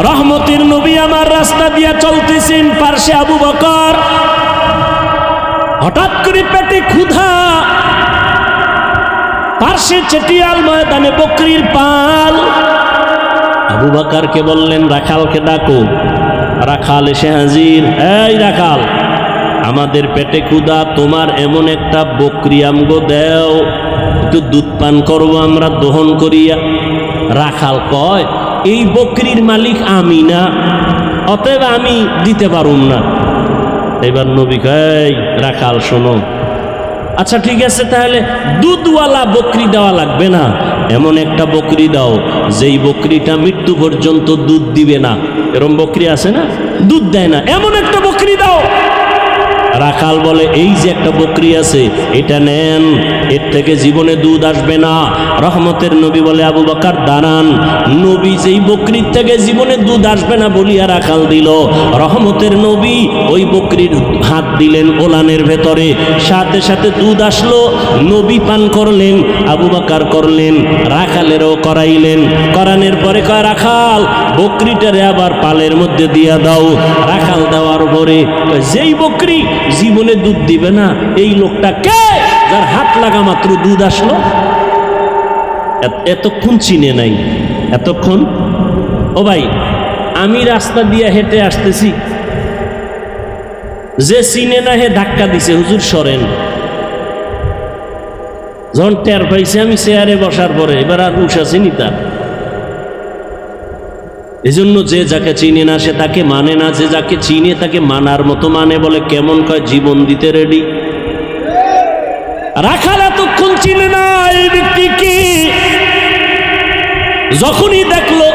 রহমতের নবী আমার রাস্তা দিয়া চলতেছেন, পার্শ্বে আবু বকর। হঠাৎ করে পেটে ক্ষুধা, পার্শ্বে চেটিয়াল ময়দানে বকরির পাল। আবু বকরকে বললেন, রাখালকে ডাকো। রাখাল এসে হাজির। এই রাখাল, আমাদের পেটে ক্ষুধা, তোমার এমন একটা বকরি আমগো দেও, একটু দুধ পান করবো আমরা দহন করিয়া। রাখাল কয়, এই বকরির মালিক আমি না, অতএব আমি দিতে পারুম না। এবার নবী কয়, রাখাল শোনো, আচ্ছা ঠিক আছে, তাহলে দুধওয়ালা বকরি দেওয়া লাগবে না, এমন একটা বকরি দাও যেই বকরিটা মৃত্যু পর্যন্ত দুধ দিবে না। এরকম বকরি আছে না, দুধ দেয় না, এমন একটা বকরি দাও। রাখাল বলে, এই যে একটা বকরি আছে, এটা নেন, এর থেকে জীবনে দুধ আসবে না। রহমতের নবী বলে, আবু বকর দাঁড়ান। নবী যেই বকরির থেকে জীবনে দুধ আসবে না বলিয়া রাখাল দিল, রহমতের নবী ওই বকরির হাত দিলেন ওলানের ভেতরে, সাথে সাথে দুধ আসলো। নবী পান করলেন, আবু বকর করলেন, রাখালেরও করাইলেন। করানোর পরে কয়, রাখাল বকরিটারে আবার পালের মধ্যে দিয়া দাও। রাখাল দেওয়ার পরে যেই বকরি জীবনে দুধ দিবে না, এই লোকটা কে যার হাত লাগা মাত্র দুধ আসলো? এতক্ষণ চিনে নাই, এতক্ষণ। ও ভাই, আমি রাস্তা দিয়ে হেঁটে আসতেছি, যে চিনে না হে ধাক্কা দিছে, হুজুর সরেন। যখন টের পাইছে আমি চেয়ারে বসার পরে, এবার আর উষা চিনি তার। এজন্য যে যাকে চিনে না সে তাকে মানে না, যে যাকে চিনে তাকে মানার মতো মানে। বলে কেমন, কয় জীবন দিতে রেডি। রাখাল এতক্ষণ চিনে না এই ব্যক্তি কি। যখনই দেখলো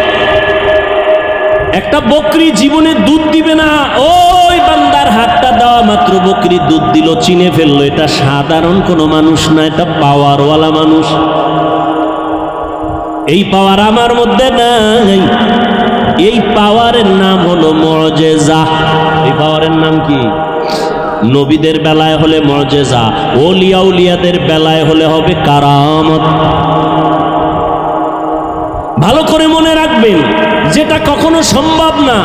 একটা বকরি জীবনে দুধ দিবে না, ওই বান্দার হাতটা দেওয়া মাত্র বকরি দুধ দিল, চিনে ফেললো এটা সাধারণ কোনো মানুষ না, এটা পাওয়ারওয়ালা মানুষ। এই পাওয়ার আমার মধ্যে নাই। এই পাওয়ারের নাম হলো মুআজিজা। এই পাওয়ারের নাম কি? নবীদের বেলায় হলে মুআজিজা, ওলিয়া উলিয়াদের বেলায় হলে হবে কারামত। ভালো করে মনে রাখবেন, যেটা কখনো সম্ভব না,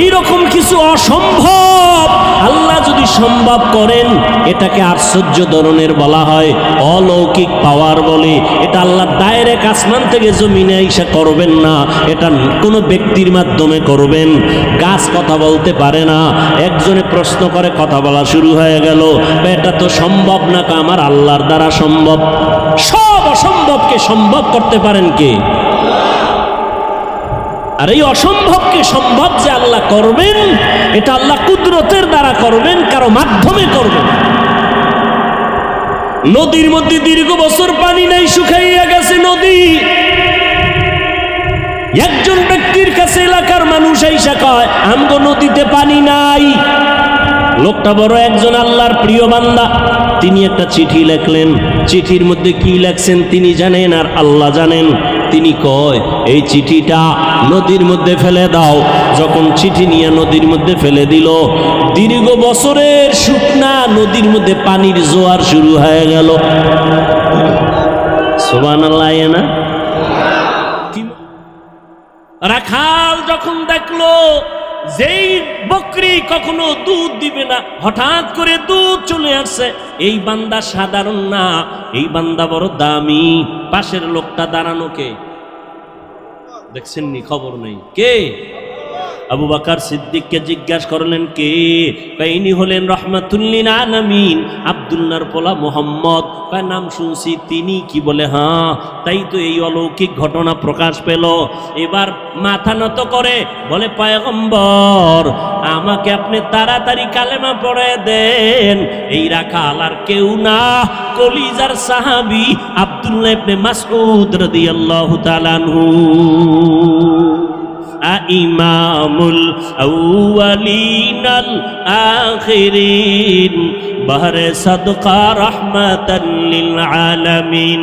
এই রকম কিছু অসম্ভব আল্লাহ যদি সম্ভব করেন, এটাকে আশ্চর্য ধরনের বলা হয়, অলৌকিক পাওয়ার বলে। এটা আল্লাহ ডাইরেক্ট আসমান থেকে জমিনে আইসা করবেন না, এটা কোনো ব্যক্তির মাধ্যমে করবেন। গাছ কথা বলতে পারে না, একজনে প্রশ্ন করে কথা বলা শুরু হয়ে গেল, এটা তো সম্ভব না, আমার আল্লাহর দ্বারা সম্ভব। সব অসম্ভবকে সম্ভব করতে পারেন কে? আর এই অসম্ভবকে সম্ভব যে আল্লাহ করবেন, এটা আল্লাহ কুদরতের দ্বারা করবেন, কারো মাধ্যমে করবেন। নদীর মধ্যে দীর্ঘ বছর পানি নাই, শুকাইয়া গেছে নদী। একজন ব্যক্তির কাছে এলাকার মানুষ আইসা কয়, আমগো নদীতে পানি নাই। লোকটা বড় একজন আল্লাহর প্রিয় বান্দা, তিনি একটা চিঠি লেখলেন। চিঠির মধ্যে কি লেখছেন তিনি জানেন আর আল্লাহ জানেন। তিনি কয়, এই চিঠিটা নদীর মধ্যে ফেলে দাও। যখন চিঠি নিয়ে নদীর মধ্যে ফেলে দিল, দীর্ঘ বছরের শুকনা নদীর মধ্যে পানির জোয়ার শুরু হয়ে গেল। সুবহানাল্লাহ। না রাখাল যখন দেখলো যেই বকরি কখনো দুধ দিবে না, হঠাৎ করে দুধ চলে আসছে, এই বান্দা সাধারণ না, এই বান্দা বড় দামি। পাশের লোকটা দাঁড়ানো কে দেখছেন নি? খবর নেই কে? আবু বকর সিদ্দিককে জিজ্ঞাসা করলেন, কে? ইনি হলেন রাহমাতুল্লিল আলামিন, আব্দুল্লাহর পোলা মুহাম্মদ। নাম শুনছি। তিনি কি বলে, হ্যাঁ তাই তো এই অলৌকিক ঘটনা প্রকাশ পেল। এবার মাথা নত করে বলে, পয়গম্বর আমাকে আপনি তাড়াতাড়ি কালেমা পড়ে দেন। এই রাখাল আর কেউ না, কলিজার সাহাবী আব্দুল্লাহ ইবনে মাসউদ রাদিয়াল্লাহু তাআলা আনহু। ইমামুল আউয়ালিনাল আখিরিন, বাহরে সাদকা রাহমাতাল লিল আলামিন,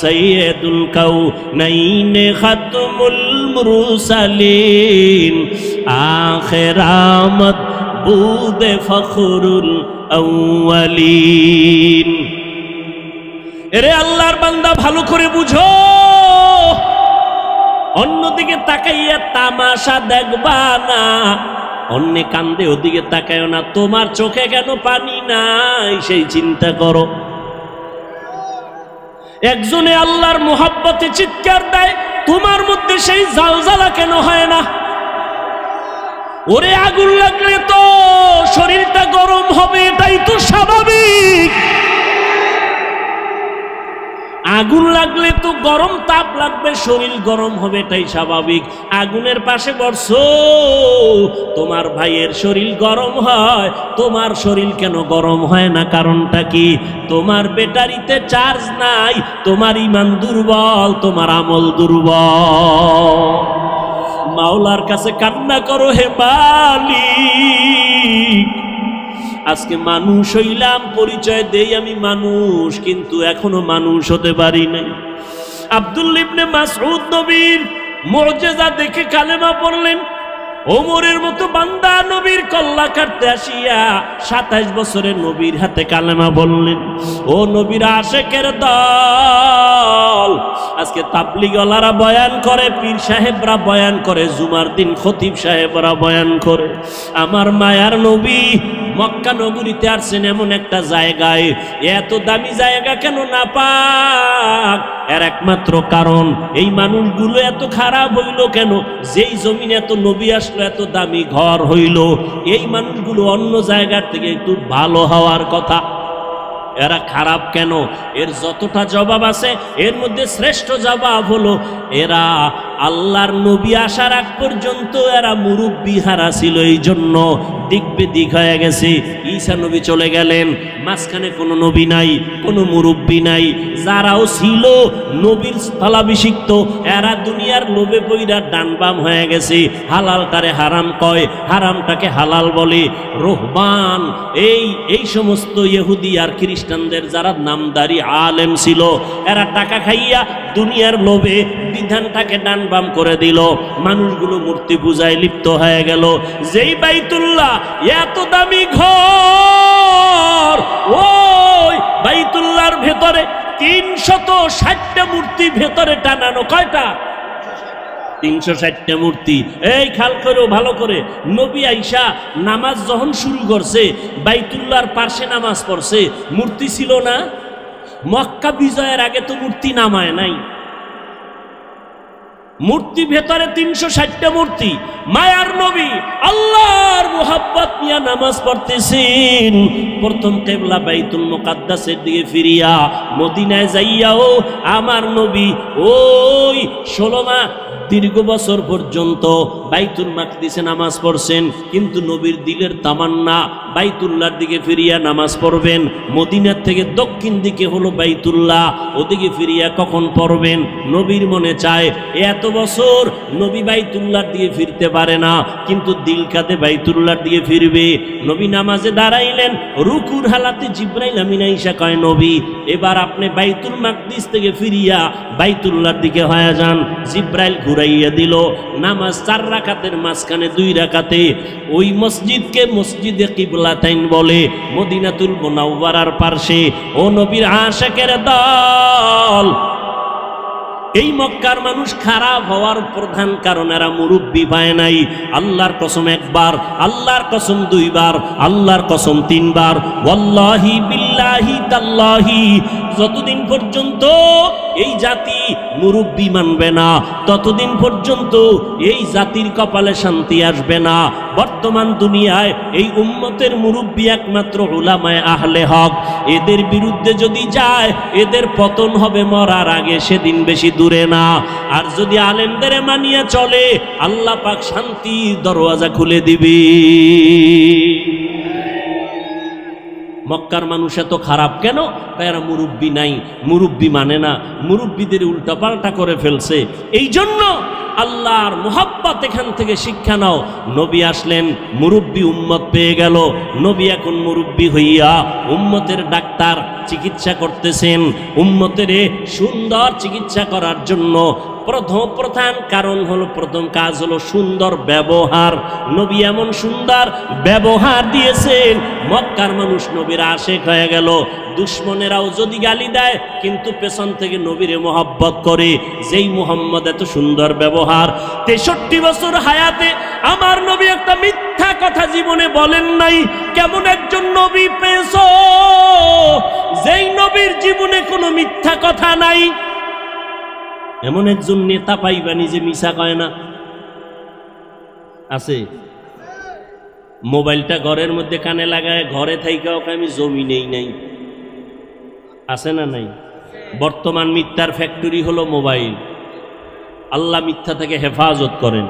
সাইয়্যিদুল কাউনাইন খাতমুল মুরসালিন, আখিরামত বুদে ফখরুল আউয়ালিন। এরে আল্লাহর বান্দা, ভালো করে বুঝো, অন্যদিকে তাকাইয়া তামাশা দেখবা না, অন্যে কান্দে ওদিকে তাকায়ও না। তোমার চোখে কেন পানি নাই সেই চিন্তা করো। একজনে আল্লাহর মুহাব্বতে চিৎকার দেয়, তোমার মধ্যে সেই জালজালা কেন হয় না? ওরে আগুন লাগলে তো শরীরটা গরম হবে, এটাই তো স্বাভাবিক। আগুন লাগলে তো গরম তাপ লাগবে, শরীর গরম হবে, এটাই স্বাভাবিক। আগুনের পাশে বসো, তোমার ভাইয়ের শরীর গরম হয়, তোমার শরীর কেন গরম হয় না? কারণটা কি? তোমার ব্যাটারিতে চার্জ নাই, তোমার ঈমান দুর্বল, তোমার আমল দুর্বল। মাওলার কাছে কান্না করো, হে মালিক আজকে মানুষ হইলাম, পরিচয় দেই আমি মানুষ, কিন্তু এখনো মানুষ হতে পারি নাই। আব্দুল্লাহ ইবনে মাসউদ নবীর মুজিজা দেখে কালেমা পড়লেন। ওমরের মতো বান্দা নবীর কল্লা কাটতে আসিয়া 27 বছরের নবীর হাতে কালেমা বললেন। ও নবীর আশেকের দল, আজকে তাবলীগওয়ালারা বয়ান করে, পীর সাহেবরা বয়ান করে, জুমার দিন খতিব সাহেবরা বয়ান করে। আমার মায়ার নবী মক্কা নগরীতে আসছেন এমন একটা জায়গায়, এত দামি জায়গা কেন না পাক? এর একমাত্র কারণ এই মানুষগুলো এত খারাপ হইল কেন? যেই জমিনে এত নবী আসলো, এত দামি ঘর হইল, এই মানুষগুলো অন্য জায়গার থেকে একটু ভালো হওয়ার কথা, এরা খারাপ কেন? এর যতটা জবাব আছে এর মধ্যে শ্রেষ্ঠ জবাব হলো এরা আল্লাহর নবী আসার আগ পর্যন্ত এরা মুরব্বি হারা ছিল, এই জন্য দিক বেদিক হয়ে গেছে। ঈসা নবী চলে গেলেন, মাঝখানে কোনো নবী নাই, কোনো মুরব্বি নাই। যারাও ছিল নবীর স্থলাভিষিক্ত, এরা দুনিয়ার লোভে পইরা ডান বাম হয়ে গেছে। হালালটারে হারাম কয়, হারামটাকে হালাল বলে। রোহবান এই সমস্ত ইহুদি আর খ্রিস্টানদের যারা নামদারি আলেম ছিল, এরা টাকা খাইয়া দুনিয়ার লোভে বিধানটাকে ডান বাম করে দিল। মানুষগুলো মূর্তি পূজায় লিপ্ত হয়ে গেল। যেই বাইতুল্লাহ এত দামি ঘর, ওই বাইতুল্লাহর ভেতরে 360টা মূর্তি ভেতরে টানানো। কয়টা? 360টা মূর্তি। এই খেয়াল করো ভালো করে, নবী আইসা নামাজ যখন শুরু করছে, বাইতুল্লাহর পাশে নামাজ পড়ছে, মূর্তি ছিল না? মক্কা বিজয়ের আগে তো মূর্তি নামায় নাই। মূর্তি ভেতরে 360টা মূর্তি। মায়ার নবী আল্লাহর মুহাব্বত নিয়ে নামাজ পড়তেছেন। প্রথম কিবলা বাইতুল মুকাদ্দাসের দিকে ফিরিয়া মদিনায় যাইয়াও আমার নবী ওই 16 মাস দীর্ঘ বছর পর্যন্ত বাইতুল মাকদিসে নামাজ পড়ছেন, কিন্তু নবীর দিলের তামান্না বাইতুল্লাহর দিকে ফিরিয়া নামাজ পড়বেন। মদিনার থেকে দক্ষিণ দিকে হলো বাইতুল্লাহ, ওদিকে ফিরিয়া কখন পড়বেন নবীর মনে চায়। এত বছর নবী বাইতুল্লাহর দিকে ফিরতে পারে না, কিন্তু দিল কাঁদে বাইতুল্লাহর দিকে ফিরবে। নবী নামাজে দাঁড়াইলেন, রুকুর হালাতে জিব্রাইল আমিন আইসা কয়, নবী এবার আপনি বাইতুল মাকদিস থেকে ফিরিয়া বাইতুল্লাহর দিকে হয়ে যান। জিব্রাইল ঘুরাইয়া দিল। নামাজ 4 রাকাতের মাঝখানে 2 রাকাতে ওই মসজিদকে মসজিদে কিবলাতাইন বলে, মদিনাতুল মুনাওয়ারার পাশে। ও নবীর আশিকের দল, এই মক্কার মানুষ খারাপ হওয়ার প্রধান কারণ এরা মুরব্বি পায় নাই। আল্লাহর কসম একবার, আল্লাহর কসম 2 বার, আল্লাহর কসম 3 বার, ওয়াল্লাহি বিল্লাহি তাল্লাহি, যতদিন পর্যন্ত এই জাতি মুরব্বি মানবে না, ততদিন পর্যন্ত এই জাতির কপালে শান্তি আসবে না। বর্তমান দুনিয়ায় এই উম্মতের মুরব্বি একমাত্র উলামায়ে আহলে হক। এদের বিরুদ্ধে যদি যায়, এদের পতন হবে মরার আগে, সেদিন বেশি দূরে না। আর যদি আলেমদের মানিয়ে চলে, আল্লাহ পাক শান্তির দরওয়াজা খুলে দিবে। মক্কার মানুষ এত খারাপ কেন? এরা মুরব্বি নাই, মুরব্বি মানে না, মুরব্বিদের উল্টাপাল্টা করে ফেলছে। এই জন্য আল্লাহর মুহাব্বত এখান থেকে শিক্ষা নাও। নবী আসলেন, মুরব্বি উম্মত পেয়ে গেল। নবী এখন মুরব্বি হইয়া উম্মতের ডাক্তার, চিকিৎসা করতেছেন। উম্মতের সুন্দর চিকিৎসা করার জন্য প্রধান কারণ হলো, প্রথম কাজ হলো সুন্দর ব্যবহার। নবী এমন সুন্দর ব্যবহার দিয়েছেন, মক্কার মানুষ নবীর আশেক হয়ে গেল। দুশ্মনেরাও যদি গালি দেয় কিন্তু পেছন থেকে নবীরে মোহাব্বত করে। যেই মুহাম্মদ এত সুন্দর ব্যবহার, 63 বছর হায়াতে আমার নবী একটা মিথ্যা কথা জীবনে বলেন নাই। কেমন একজন নবী পেয়েছো যেই নবীর জীবনে কোনো মিথ্যা কথা নাই? এমন একজন নেতা পাইবা নিজে মিছা কয় না? আছে? মোবাইলটা ঘরের মধ্যে কানে লাগায় ঘরে থাইকা ওকে আমি জমি নেই নাই, আছে না নাই? বর্তমান মিথ্যার ফ্যাক্টরি হলো মোবাইল। আল্লাহ মিথ্যা থেকে হেফাজত করেন।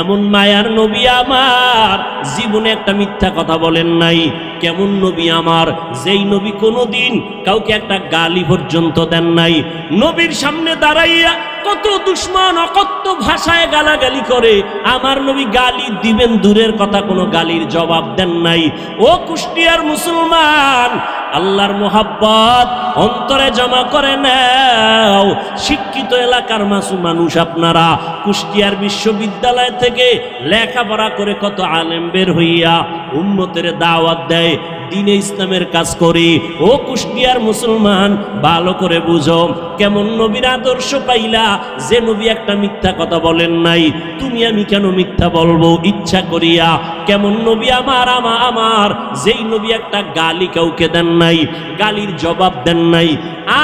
এমন মায়ার নবী আমার জীবনে একটা মিথ্যা কথা বলেন নাই। কেমন নবী আমার, যেই নবী কোনোদিন কাউকে একটা গালি পর্যন্ত দেন নাই। নবীর সামনে দাঁড়াইয়া কত দুশ্মন অকথ্য ভাষায় গালাগালি করে, আমার নবী গালি দিবেন দূরের কথা, কোনো গালির জবাব দেন নাই। ও কুষ্টিয়ার মুসলমান, আল্লাহর মোহাব্বত অন্তরে জমা করে নাও। শিক্ষিত এলাকার মানুষ আপনারা কুষ্টিয়ার বিশ্ববিদ্যালয় থেকে লেখাপড়া করে কত আলেম বের হইয়া উম্মতের দাওয়াত দেয়, দ্বীনে ইসলামের কাজ করে। ও কুষ্টিয়ার মুসলমান, ভালো করে বুঝো, কেমন নবীর আদর্শ পাইলা যে নবী একটা মিথ্যা কথা বলেন নাই। তুমি আমি কেন মিথ্যা বলবো ইচ্ছা করিয়া? কেমন নবী আমার যেই নবী একটা গালি কাউকে দেন নাই, গালির জবাব দেন নাই।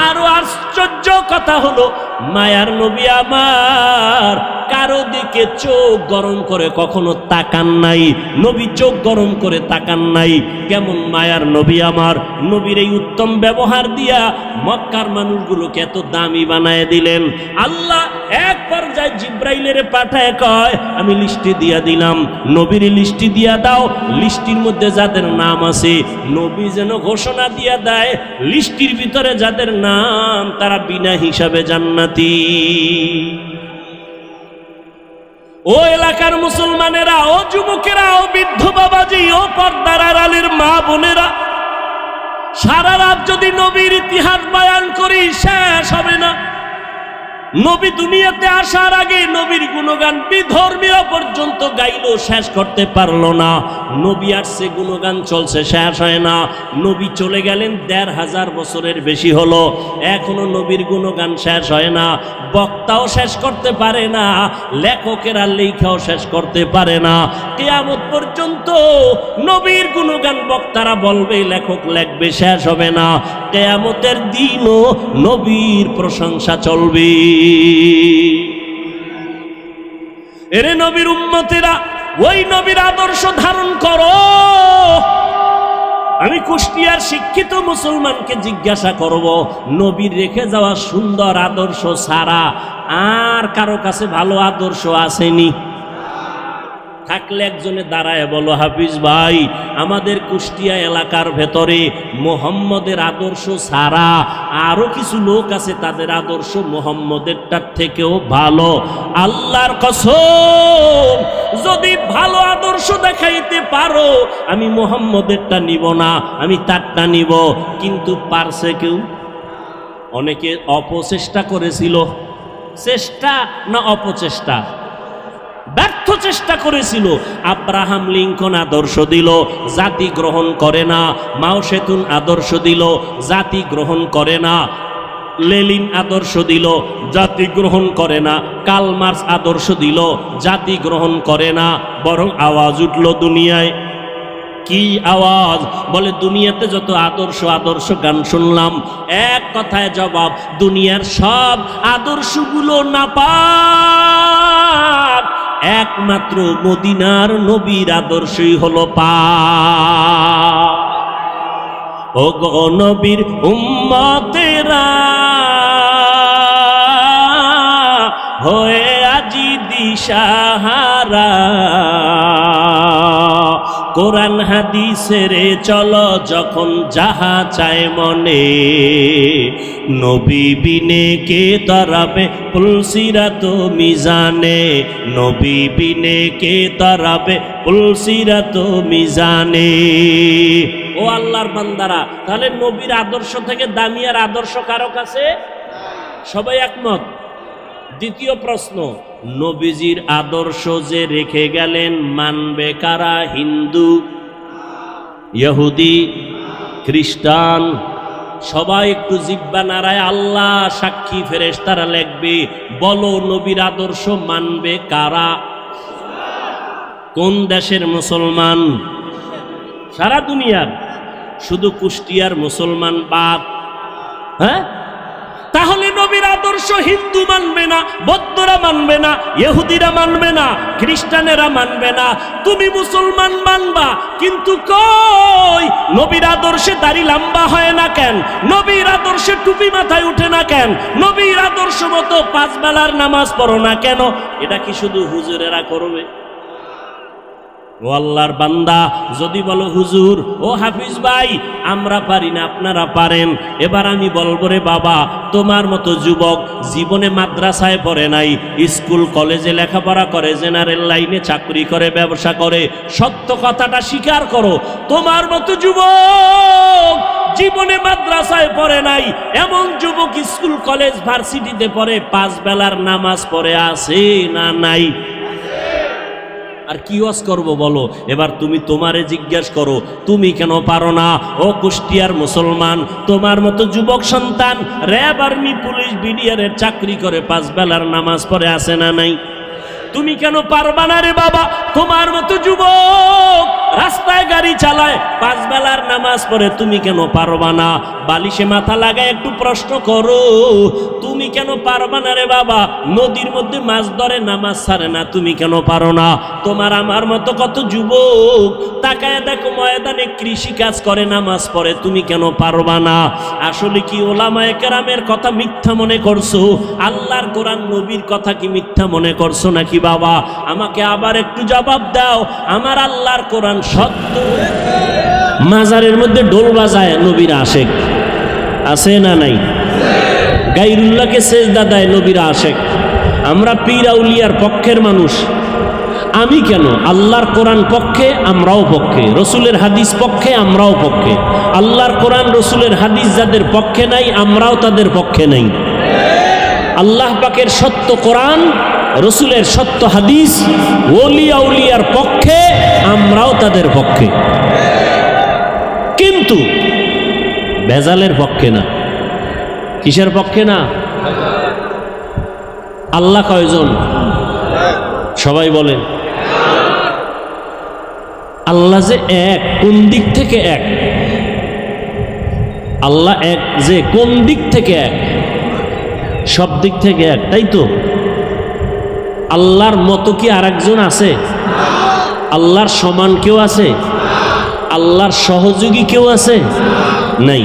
আরো আশ্চর্য কথা হলো, মায়ার নবী আমার কারো দিকে চোখ গরম করে কখনো তাকান নাই। নবী চোখ গরম করে তাকান নাই। কেমন মায়ার নবী আমার, নবীর এই উত্তম ব্যবহার দিয়া মক্কার মানুষগুলোকে এত দামি বানায় দিলেন। আল্লাহ এক পর্যায়ে জিব্রাইলের পাঠায় কয়, আমি লিস্টি দিয়া দিলাম, নবীর লিস্টি দিয়া দাও। লিস্টির মধ্যে যাদের নাম আছে নবী যেন ঘোষণা দিয়া দেয়, লিস্টির ভিতরে যাদের নাম তারা বিনা হিসাবে জান্নাতি। ও এলাকার মুসলমানেরা, ও যুবকেরা, ও বৃদ্ধ বাবাজি, ও পর্দার আড়ালের মা বোনেরা, সারা রাত যদি নবীর ইতিহাস বয়ান করি শেষ হবে না। নবী দুনিয়াতে আসার আগে নবীর গুণগান বিধর্মীরা পর্যন্ত গাইলো, শেষ করতে পারলো না। নবী আসছে, গুণগান চলছে, শেষ হয় না। নবী চলে গেলেন ১৫০০ বছরের বেশি হলো, এখনো নবীর গুণগান শেষ হয় না। বক্তাও শেষ করতে পারে না, লেখকেরা লেখাও শেষ করতে পারে না। কিয়ামত পর্যন্ত নবীর গুণগান বক্তারা বলবে, লেখক লেখবে, শেষ হবে না। কিয়ামতের দিনও নবীর প্রশংসা চলবে। এরে নবীর উম্মতেরা, ওই নবীর আদর্শ ধারণ করো। আমি কুষ্টিয়ার শিক্ষিত মুসলমানকে জিজ্ঞাসা করব, নবীর রেখে যাওয়া সুন্দর আদর্শ ছাড়া আর কারো কাছে ভালো আদর্শ আসেনি? থাকলে একজনে দাঁড়ায় বলো, হাফিজ ভাই, আমাদের কুষ্টিয়া এলাকার ভেতরে মোহাম্মদের আদর্শ ছাড়া আরো কিছু লোক আছে, তাদের আদর্শ মোহাম্মদেরটার থেকেও ভালো। আল্লাহর কসম, যদি ভালো আদর্শ দেখাইতে পারো, আমি মোহাম্মদেরটা নিব না, আমি তারটা নিব। কিন্তু পারছে কেউ? অনেকে অপচেষ্টা করেছিল। চেষ্টা না অপচেষ্টা? ব্যর্থ চেষ্টা করেছিল। আব্রাহাম লিঙ্কন আদর্শ দিল, জাতি গ্রহণ করে না। মাও সেতুন আদর্শ দিল, জাতি গ্রহণ করে না। লেনিন আদর্শ দিল, জাতি গ্রহণ করে না। কার্ল মার্কস আদর্শ দিল, জাতি গ্রহণ করে না। বরং আওয়াজ উঠল দুনিয়ায়। কি আওয়াজ? বলে, দুনিয়াতে যত আদর্শ গান শুনলাম, এক কথায় জবাব, দুনিয়ার সব আদর্শগুলো নাপাক, একমাত্র মদিনার নবীর আদর্শই হলো পাক। ও গো নবীর উম্মতেরা, হয়ে আজি দিশাহারা, কোরআন হাদিসের চলো যখন যাহা চায় মনে, নবী বিনে কে তরাবে পুলসিরাত মিজানে, নবী বিনে কে তরাবে পুলসিরাত মিজানে। ও ও আল্লাহর বান্দারা, তাহলে নবীর আদর্শ থেকে দামি আর আদর্শ কারো কাছে? সবাই একমত। দ্বিতীয় প্রশ্ন, নবীজির আদর্শ যে রেখে গেলেন মানবে কারা? হিন্দু, ইহুদি, খ্রিস্টান? সবাই একটু জিহ্বা নাড়ায় আল্লাহ সাক্ষী, ফেরেশতারা লিখবে। বলো নবীর আদর্শ মানবে কারা? কোন দেশের মুসলমান? সারা দুনিয়ার, শুধু কুষ্টিয়ার মুসলমান বাদ। হ্যাঁ, তাহলে নবীর আদর্শ হিন্দু মানবে না, বৌদ্ধরা মানবে না, ইহুদিরা মানবে না, খ্রিস্টানেরা মানবে না, তুমি মুসলমান মানবা। কিন্তু কই নবীর আদর্শে দাড়ি লম্বা হয় না কেন? নবীর আদর্শে টুপি মাথায় উঠে না কেন? নবীর আদর্শ মতো 5 বেলার নামাজ পড়ো না কেন? এটা কি শুধু হুজুরেরা করবে? ও আল্লাহর বান্দা, যদি বলো হুজুর, ও হাফিজ ভাই, আমরা পারি না, আপনারা পারেন, এবার আমি বলবো রে বাবা, তোমার মতো যুবক জীবনে মাদ্রাসায় পড়ে নাই, স্কুল কলেজে লেখাপড়া করে, জেনারেল লাইনে চাকরি করে, ব্যবসা করে, সত্য কথাটা স্বীকার করো। তোমার মতো যুবক জীবনে মাদ্রাসায় পড়ে নাই, এমন যুবক স্কুল কলেজ ভার্সিটিতে পড়ে, 5 বেলার নামাজ পড়ে আছে না নাই? আর কি ওয়াজ করবো বলো? এবার তুমি তোমারে জিজ্ঞাসা করো, তুমি কেন পারো না? ও কুষ্টিয়ার মুসলমান, তোমার মতো যুবক সন্তান র্যাব, আর্মি, পুলিশ, বিডিআরের চাকরি করে, 5 বেলার নামাজ পড়ে আছে না নাই? তুমি কেন পারবা না রে বাবা? তোমার মতো যুবক রাস্তায় গাড়ি চালায়, 5 বেলার নামাজ পড়ে, তুমি কেন পারবা না? বালিশে মাথা লাগায় একটু প্রশ্ন করো, তুমি কেন পারবা না রে বাবা? নদীর মধ্যে মাছ ধরে, নামাজ ছাড়ে না, তুমি কেন পারো না? তোমার আমার মতো কত যুবক তাকায় দেখো ময়দানে কৃষি কাজ করে, নামাজ পড়ে, তুমি কেন পারবা না? আসলে কি ওলামায়ে কেরামের কথা মিথ্যা মনে করছো? আল্লাহর কোরআন নবীর কথা কি মিথ্যা মনে করছো নাকি বাবা? আমাকে আবার একটু জবাব দাও। আমার আল্লাহর কোরআন সত্য। মাজারের মধ্যে ঢোল বাজায় নবীর আশেক আছে না নাই? গায়রুল্লাহকে সেজদা দেয় নবীর আশেক। আমরা পীর আউলিয়ার পক্ষের মানুষ। আমি কেন? আল্লাহর কোরআন পক্ষে, আমরাও পক্ষে, রসুলের হাদিস পক্ষে, আমরাও পক্ষে। আল্লাহর কোরআন রসুলের হাদিস যাদের পক্ষে নাই, আমরাও তাদের পক্ষে নাই। আল্লাহ পাকের সত্য কোরআন, রসুলের সত্য হাদিস, ওলি আউলিয়ার পক্ষে, আমরাও তাদের পক্ষে, কিন্তু ভেজালের পক্ষে না। কিসের পক্ষে না? আল্লাহ কয়জন? সবাই বলেন। আল্লাহ যে এক, কোন দিক থেকে এক? আল্লাহ এক যে কোন দিক থেকে এক? সব দিক থেকে এক, তাই তো? আল্লাহর মতো কি আর একজন আছে? আল্লাহর সমান কেউ আছে? আল্লাহর সহযোগী কেউ আছে? নাই।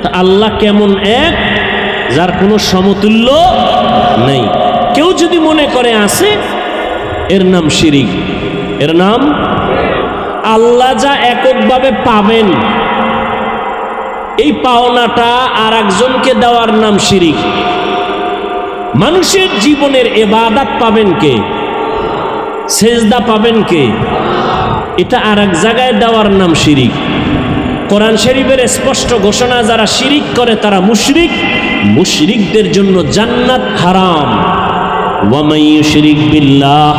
তা আল্লাহ কেমন এক, যার কোনো সমতুল্য নেই? কেউ যদি মনে করে আছে, এর নাম শিরিক। এর নাম, আল্লাহ যা এককভাবে পাবেন, এই পাওনাটা আর একজনকে দেওয়ার নাম শিরিক। মানুষের জীবনের ইবাদত পাবেন কে? সেজদা পাবেন কে? এটা আর এক জায়গায় দেওয়ার নাম শিরিক। কোরআন শরীফের স্পষ্ট ঘোষণা, যারা শিরিক করে তারা মুশরিক, মুশরিকদের জন্য জান্নাত হারাম। ওয়া মান ইউশরিক বিল্লাহ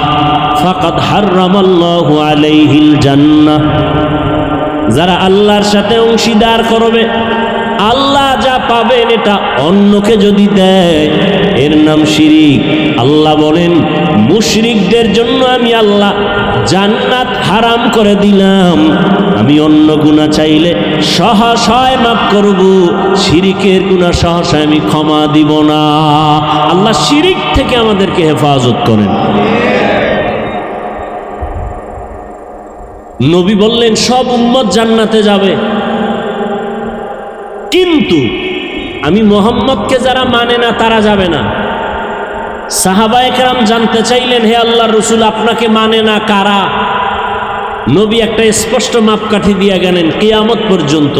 ফাকাদ হারামাল্লাহু আলাইহিল জান্নাহ। যারা আল্লাহর সাথে অংশীদার করবে, আল্লাহ যা পাবেন এটা অন্যকে যদি দেয়, এর নাম শিরিক। আল্লাহ বলেন, মুশরিকদের জন্য আমি আল্লাহ জান্নাত হারাম করে দিলাম। আমি অন্য গুনাহ চাইলে সহসায় মাফ করব, শিরিকের গুনাহ সহসায় আমি ক্ষমা দিব না। আল্লাহ শিরিক থেকে আমাদেরকে হেফাজত করেন। নবী বললেন সব উম্মত জান্নাতে যাবে, কিন্তু আমি মুহাম্মদকে যারা মানে না তারা যাবে না। সাহাবায়ে কেরাম জানতে চাইলেন, হে আল্লাহর রাসূল, আপনাকে মানে না কারা? নবী একটা স্পষ্ট মাপকাঠি দিয়ে গেলেন, কিয়ামত পর্যন্ত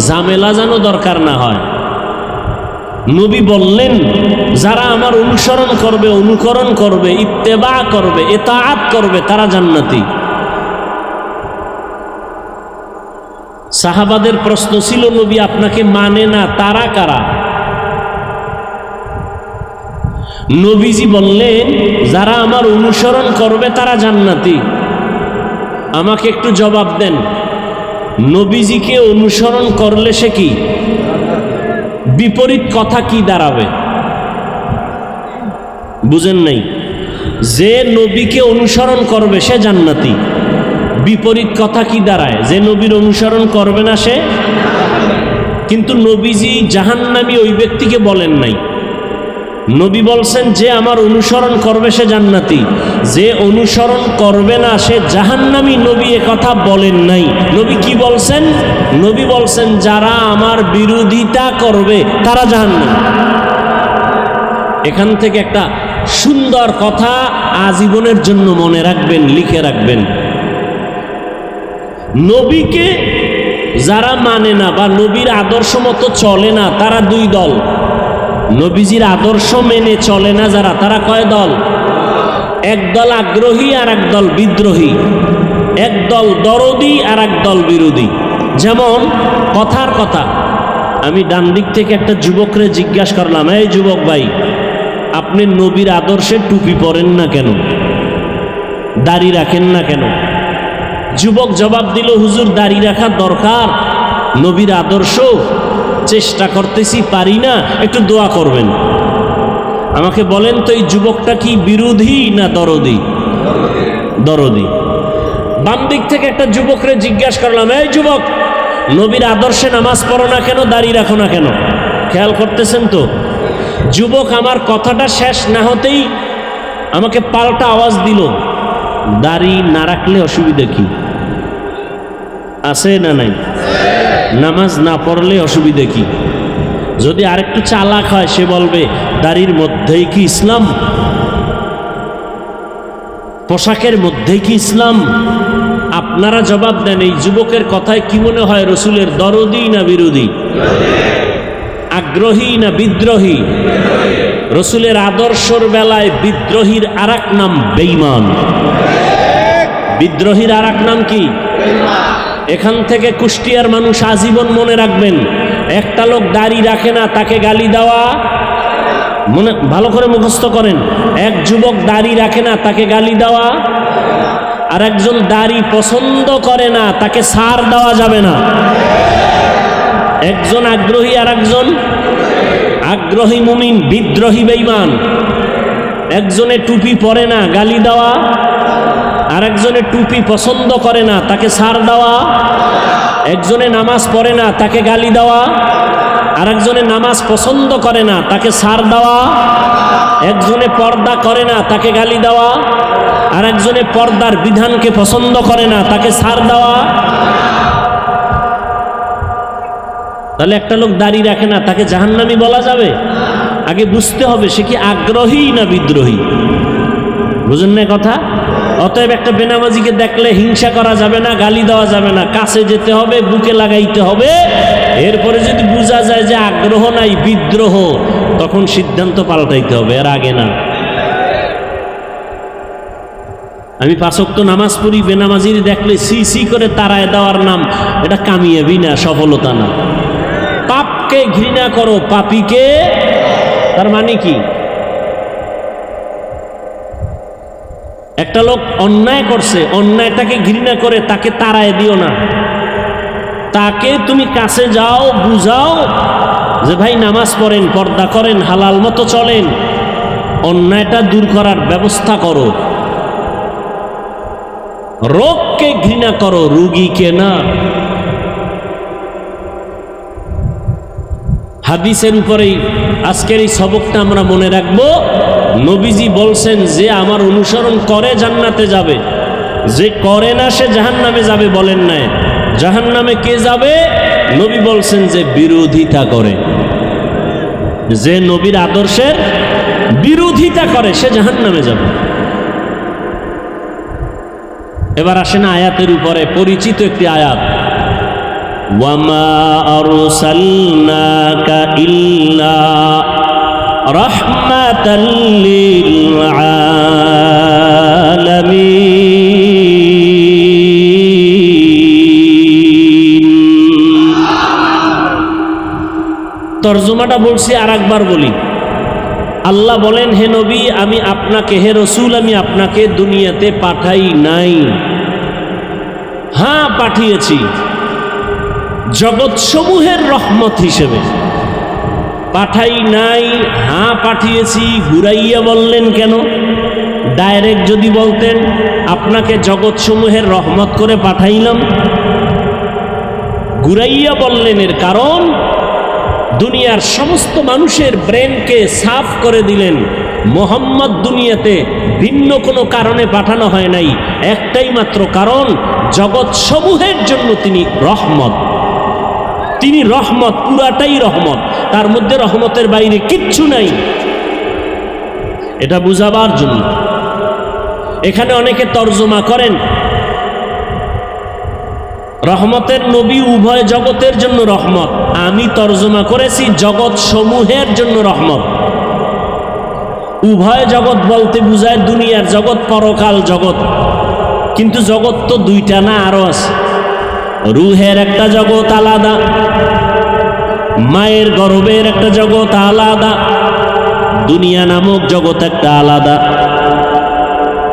ঝামেলা যেন দরকার না হয়। নবী বললেন, যারা আমার অনুসরণ করবে, অনুকরণ করবে, ইত্তেবা করবে, ইতাআত করবে, তারা জান্নাতি। সাহাবাদের প্রশ্ন ছিল, নবী আপনাকে মানে না, তারা কারা? নবীজি বললেন, যারা আমার অনুসরণ করবে তারা জান্নাতি। আমাকে একটু জবাব দেন, নবীজিকে অনুসরণ করলে সে কি? বিপরীত কথা কি দাঁড়াবে? বুঝেন নাই? যে নবীকে অনুসরণ করবে সে জান্নাতি। বিপরীত কথা কি দাঁড়ায়? যে নবীর অনুসরণ করবে না সে। কিন্তু নবীজি জাহান্নামী ওই ব্যক্তিকে বলেন নাই। নবী বলছেন যে আমার অনুসরণ করবে সে জান্নাতি, যে অনুসরণ করবে না সে জাহান্নামী। নবী এ কথা বলেন নাই। নবী কি বলছেন? নবী বলছেন যারা আমার বিরোধিতা করবে তারা জাহান্নামী। এখান থেকে একটা সুন্দর কথা আজীবনের জন্য মনে রাখবেন, লিখে রাখবেন। নবীকে যারা মানে না বা নবীর আদর্শ মতো চলে না তারা দুই দল। নবীজির আদর্শ মেনে চলে না যারা, তারা কয় দল? এক দল আগ্রহী আর এক দল বিদ্রোহী, এক দল দরদি আর এক দল বিরোধী। যেমন কথার কথা, আমি ডান দিক থেকে একটা যুবকরে জিজ্ঞাসা করলাম, এই যুবক ভাই, আপনি নবীর আদর্শে টুপি পরেন না কেন, দাড়ি রাখেন না কেন? যুবক জবাব দিল, হুজুর দাড়ি রাখা দরকার, নবীর আদর্শ, চেষ্টা করতেছি, পারি না, একটু দোয়া করবেন। আমাকে বলেন তো এই যুবকটা কি বিরোধী না দরদি? দরদি। বাম দিক থেকে একটা যুবকরে জিজ্ঞাসা করলাম, এই যুবক, নবীর আদর্শে নামাজ পড়ো না কেন, দাড়ি রাখো না কেন? খেয়াল করতেছেন তো? যুবক আমার কথাটা শেষ না হতেই আমাকে পাল্টা আওয়াজ দিল, দাড়ি না রাখলে অসুবিধা কি আছে না নাই? নামাজ না পড়লে অসুবিধা কি? যদি আরেকটু চালাক হয় সে বলবে, দাড়ির মধ্যেই কি ইসলাম? পোশাকের মধ্যেই কি ইসলাম? আপনারা জবাব দেন, এই যুবকের কথায় কি মনে হয়, রসুলের দরদি না বিরোধী? আগ্রহী না বিদ্রোহী? রসুলের আদর্শর বেলায় বিদ্রোহীর আরেক নাম বেঈমান। বিদ্রোহীর আরেক নাম কি? এখান থেকে কুষ্টিয়ার মানুষ আজীবন মনে রাখবেন, একটা লোক দাড়ি রাখে না তাকে গালি দেওয়া, মনে ভালো করে মুখস্থ করেন। এক যুবক দাড়ি রাখে না তাকে গালি দেওয়া, আর একজন দাড়ি পছন্দ করে না তাকে ছাড় দেওয়া যাবে না। একজন আগ্রহী আর একজন আগ্রহী মুমিন, বিদ্রোহী বেঈমান। একজনে টুপি পরে না, গালি দেওয়া, আর একজনে টুপি পছন্দ করে না তাকে ছাড় দেওয়া। একজনে নামাজ পড়ে না তাকে গালি দেওয়া, আর একজনে নামাজ পছন্দ করে না তাকে ছাড় দেওয়া। একজনে পর্দা করে না তাকে গালি দেওয়া, আর একজনে পর্দার বিধানকে পছন্দ করে না তাকে ছাড় দেওয়া। তাহলে একটা লোক দাড়ি রাখে না তাকে জাহান্নামী বলা যাবে? আগে বুঝতে হবে সে কি আগ্রহী না বিদ্রোহী। বুঝেন না কথা? অতএব একটা বেনামাজিকে দেখলে হিংসা করা যাবে না, গালি দেওয়া যাবে না, কাছে যেতে হবে, বুকে লাগাইতে হবে। এরপরে যদি বোঝা যায় যে আগ্রহ নাই, বিদ্রোহ, তখন সিদ্ধান্ত পাল্টাইতে হবে, এর আগে না। আমি 5 ওয়াক্ত নামাজ পড়ি, বেনামাজির দেখলে সি সি করে তাড়ায় দেওয়ার নাম, এটা কামিয়াবি না, সফলতা না। পাপকে ঘৃণা করো, পাপীকে, তার মানে কি? একটা লোক অন্যায় করছে, অন্যায়টাকে ঘৃণা করে তাকে তাড়ায় দিও না, তাকে তুমি কাছে যাও, বুঝাও যে ভাই নামাজ পড়েন, পর্দা করেন, হালাল মতো চলেন, অন্যায়টা দূর করার ব্যবস্থা করো। রোগকে ঘৃণা করো, রোগীকে না। হাদিসের উপরেই আজকের এই সবকটা আমরা মনে রাখবো। নবীজি বলছেন যে আমার অনুসরণ করে জান্নাতে যাবে, যে করে না সে জাহান্নামে যাবে বলেন না। জাহান্নামে কে যাবে? নবী বলছেন যে বিরোধিতা করে, যে নবীর আদর্শের বিরোধিতা করে সে জাহান্নামে যাবে। এবার আসেন আয়াতের উপরে, পরিচিত একটি আয়াত, ওয়ামা আরসালনাকা ইল্লা রাহমাতাল লিল আলামিন। তর্জমাটা বলছি, আর একবার বলি। আল্লাহ বলেন, হে নবী, আমি আপনাকে, হে রসুল, আমি আপনাকে দুনিয়াতে পাঠাই নাই। হ্যাঁ, পাঠিয়েছি জগৎসমূহের রহমত হিসেবে। পাঠাই নাই, হ্যাঁ পাঠিয়েছি। ঘুরাইয়া বললেন কেন? ডাইরেক্ট যদি বলতেন আপনাকে জগৎসমূহের রহমত করে পাঠাইলাম। ঘুরাইয়া বললেন এর কারণ দুনিয়ার সমস্ত মানুষের ব্রেনকে সাফ করে দিলেন। মোহাম্মদ দুনিয়াতে ভিন্ন কোনো কারণে পাঠানো হয় নাই, একটাই মাত্র কারণ, জগৎ সমূহের জন্য তিনি রহমত। তিনি রহমত, পুরাটাই রহমত, তার মধ্যে রহমতের বাইরে কিচ্ছু নাই। এটা বুঝাবার জন্য এখানে অনেকে তর্জমা করেন রহমতের নবী উভয় জগতের জন্য রহমত। আমি তর্জমা করেছি জগৎ সমূহের জন্য রহমত। উভয় জগৎ বলতে বুঝায় দুনিয়ার জগৎ, পরকাল জগৎ। কিন্তু জগৎ তো দুইটা না, আরো আছে। রুহের একটা জগৎ আলাদা, মায়ের গর্ভের একটা জগৎ আলাদা, দুনিয়া নামক জগৎ একটা আলাদা,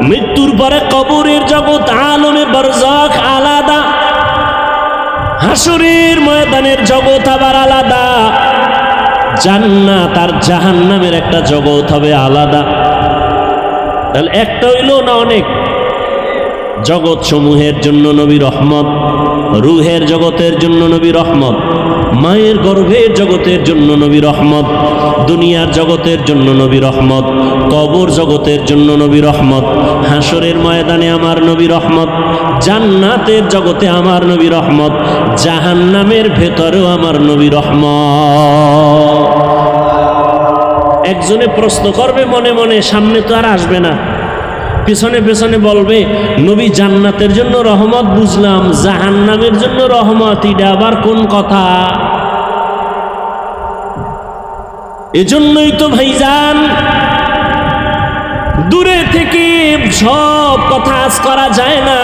মৃত্যুর পরে কবরের জগৎ আলমে বরজাখ আলাদা, হাসরের ময়দানের জগৎ আবার আলাদা, জান্নাত আর জাহান্নামের একটা জগৎ হবে আলাদা। তাহলে একটা হইল না অনেক? জগৎ সমূহের জন্য নবী রহমত, রুহের জগতের জন্য নবী রহমত, মায়ের গর্ভের জগতের জন্য নবী রহমত, দুনিয়ার জগতের জন্য নবী রহমত, কবর জগতের জন্য নবী রহমত, হাসরের ময়দানে আমার নবী রহমত, জান্নাতের জগতে আমার নবী রহমত, জাহান্নামের ভেতরেও আমার নবী রহমত। একজনে প্রশ্ন করবে মনে মনে, সামনে তো আর আসবে না, পেছনে পেছনে বলবে নবী জান্নাতের জন্য রহমত বুঝলাম, জাহান্নামের জন্য রহমত, এটা আবার কোন কথা? এজন্যই তো ভাইজান দূরে থেকে সব কথা আজ করা যায় না।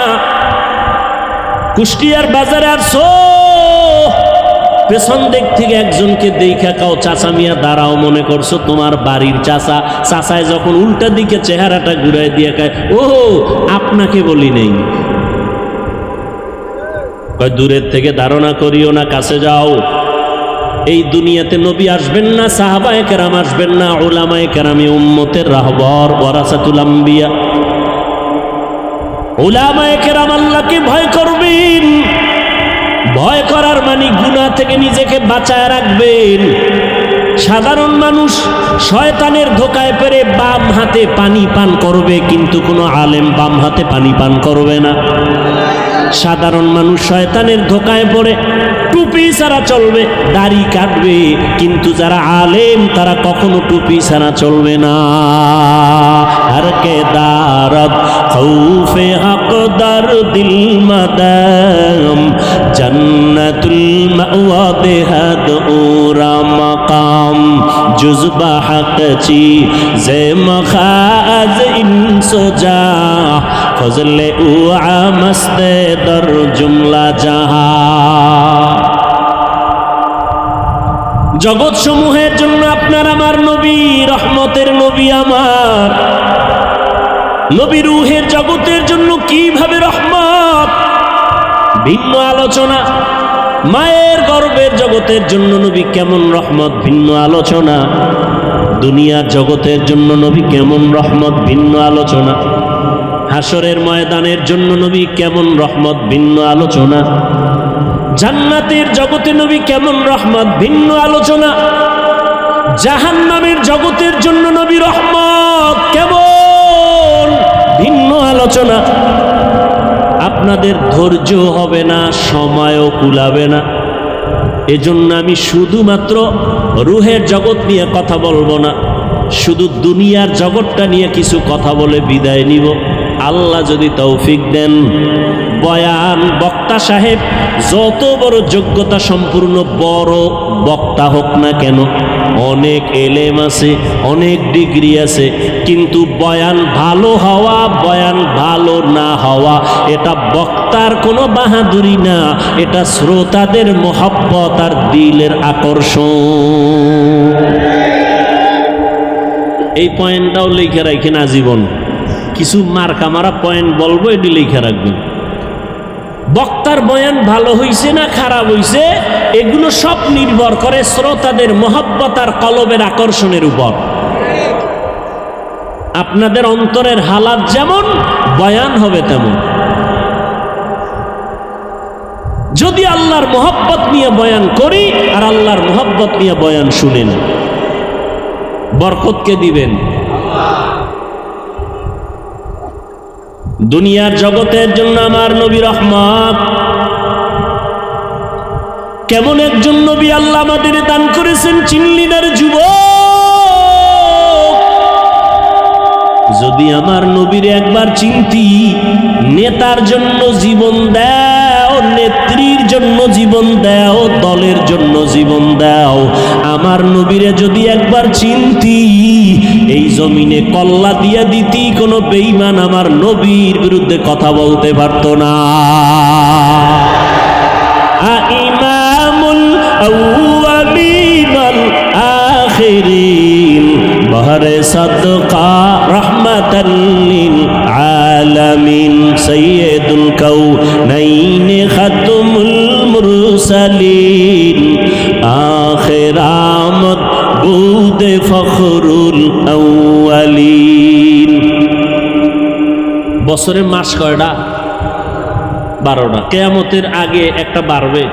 কুষ্টিয়ার বাজারে আর পেছন দিক থেকে একজনকে দেখা কাও চাচা মিয়া দাঁড়াও, মনে করছো তোমার বাড়ির চাচা। চাচায় যখন উল্টা দিকে চেহারাটা ঘুরাই দিয়ে কায়, ও আপনাকে বলি নেই। দূরের থেকে ধারণা করিও না, কাছে যাও। এই দুনিয়াতে নবী আসবেন না, সাহাবায়ে কেরাম আসবেন না, উলামায়ে কেরাম উম্মতের রাহবার, ওয়ারাসাতুল আম্বিয়া। উলামায়ে কেরাম আল্লাহকে ভয় করবেন, ভয় করার মানে গুনাহ থেকে নিজেকে বাঁচায় রাখবেন। সাধারণ মানুষ শয়তানের ধোকায় পড়ে বাম হাতে পানি পান করবে, কিন্তু কোনো আলেম বাম হাতে পানি পান করবে না। সাধারণ মানুষ শয়তানের ধোকায় পড়ে টুপি ছাড়া চলবে, দাড়ি কাটবে, কিন্তু যারা আলেম তারা কখনো টুপি ছাড়া চলবে না। হর কে দারদ খৌফে হক দার দিল মাদাম, জন্নতুল মাওয়া বেহদ উরা মাকাম, জুজবা হক চি জে মখাজ ইনসোজা, ফজলে উ আমস্তে দর জুমলা জাহা। জগৎ সমূহের জন্য আপনার আমার নবী, রহমতের নবী আমার নবী। রুহের জগতের জন্য কিভাবে রহমত, ভিন্ন আলোচনা। মায়ের গর্ভের জগতের জন্য নবী কেমন রহমত, ভিন্ন আলোচনা। দুনিয়ার জগতের জন্য নবী কেমন রহমত, ভিন্ন আলোচনা। হাসরের ময়দানের জন্য নবী কেমন রহমত, ভিন্ন আলোচনা। জান্নাতের জগতে নবী কেমন রহমত, ভিন্ন আলোচনা। জাহান্নামের জগতের জন্য নবী রহমত কেমন, ভিন্ন আলোচনা। আপনাদের ধৈর্য হবে না, সময়ও কুলাবে না। এজন্য আমি শুধুমাত্র রুহের জগৎ নিয়ে কথা বলবো না, শুধু দুনিয়ার জগৎটা নিয়ে কিছু কথা বলে বিদায় নিব। আল্লাহ যদি তৌফিক দেন, বয়ান বক্তা সাহেব যত বড় যোগ্যতা সম্পূর্ণ বড় বক্তা হোক না কেন, অনেক এলেম আছে, অনেক ডিগ্রি আছে, কিন্তু বয়ান ভালো হওয়া, বয়ান ভালো না হওয়া এটা বক্তার কোনো বাহাদুরি না, এটা শ্রোতাদের মোহাব্বত আর দিলের আকর্ষণ। এই পয়েন্টটাও লিখে রাখেন আজীবন। কিছু মার্কা মারা পয়েন্ট বলবো, এটি লিখে রাখবেন। বক্তার বয়ান ভালো হইছে না খারাপ হইছে এগুলো সব নির্ভর করে শ্রোতাদের মোহাব্বত আর কলবের আকর্ষণের উপর। আপনাদের অন্তরের হালাত যেমন, বয়ান হবে তেমন। যদি আল্লাহর মোহাব্বত নিয়ে বয়ান করি আর আল্লাহর মোহাব্বত নিয়ে বয়ান শুনেন, বরকতকে দিবেন। দুনিয়ার জগতের জন্য আমার নবী রহমত। কেমন একজন নবী আল্লাহ আমাদের দান করেছেন চিনলি না রে যুবক? যদি আমার নবীর একবার চিনতি, নেতার জন্য জীবন দাও, নেত্রীর জন্য জীবন দাও, দলের জন্য জীবন দাও, আমার নবীরে যদি একবার চিনতি, এই জমিনে কল্লা দিয়া দিতি, কোনো বেঈমান আমার নবীর বিরুদ্ধে কথা বলতে পারতো না। ইমামুল আউয়ালিন ওয়াল আখিরিন বহরে সাদকা রাহমাতাল লিল আলামিন সাইয়্যিদুল কাউনাইন খাতমুল মুরসালিন আখিরামত বুদে ফখরুল আউয়ালিন। বছরের মাস কয়টা? 12টা। কিয়ামতের আগে একটা বাড়বে,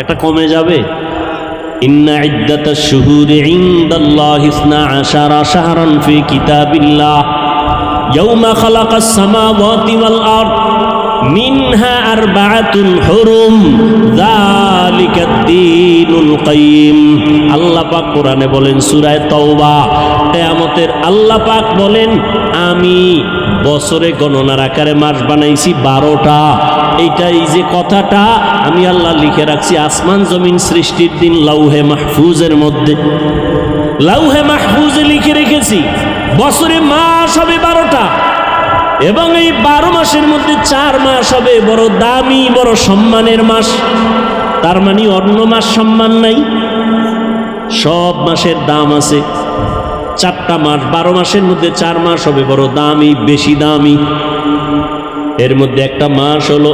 একটা কমে যাবে। ইন্না ইদ্দাতাশ শুহুরি ইনদাল্লাহি 12 শাহরান ফি কিতাবিল্লাহ ইয়াওমা খালাকাস সামাওয়াতি ওয়াল আরদ মিনহা আরবাআতুন হুরুম যালিকাদ দীনুল কাইয়্যিম। আল্লাহ পাক কোরআনে বলেন সূরা তাওবা, কিয়ামতের আল্লাহ পাক বলেন আমি বছরে গণনার আকারে মাস বানাইছি 12টা। এইটাই যে কথাটা আমি আল্লাহ লিখে রাখছি আসমান জমিন সৃষ্টির দিন লাউহে মাহফুজের মধ্যে, লাউহে মাহফুজে লিখে রেখেছি বছরে মাস হবে 12টা, এবং এই 12 মাসের মধ্যে 4 মাস হবে বড় দামি, বড় সম্মানের মাস। তার মানে অন্য মাস সম্মান নাই, সব মাসের দাম আছে। 4টা মাস, 12 মাসের মধ্যে 4 মাস হবে বড় দামি, বেশি দামি। এর মধ্যে একটা মাস হলো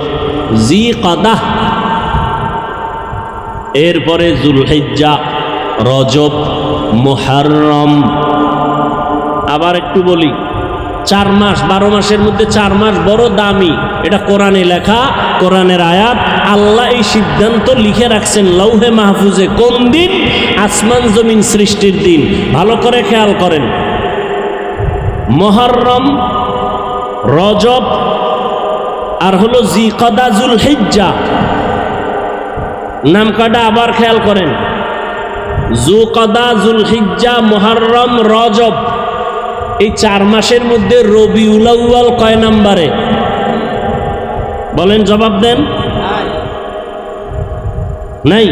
জিকাদাহ, এরপরে যুলহিজ্জা, রজব, মুহররম। আবার একটু বলি, 4 মাস, 12 মাসের মধ্যে 4 মাস বড় দামি। এটা কোরআনে লেখা, কোরআনের আয়াত। আল্লাহ এই সিদ্ধান্ত লিখে রাখছেন লাউহে মাহফুজে। কোন দিন? আসমান জমিন সৃষ্টির দিন। ভালো করে খেয়াল করেন, মুহররম, রজব আর হলো জিকাদা, যুলহিজ্জা। নাম কয়টা আবার খেয়াল করেন, জিকাদা, যুলহিজ্জা, মুহররম, রজব। এই 4 মাসের মধ্যে রবিউল আউয়াল কয় নম্বরে? বলেন, জবাব দেন। নাই?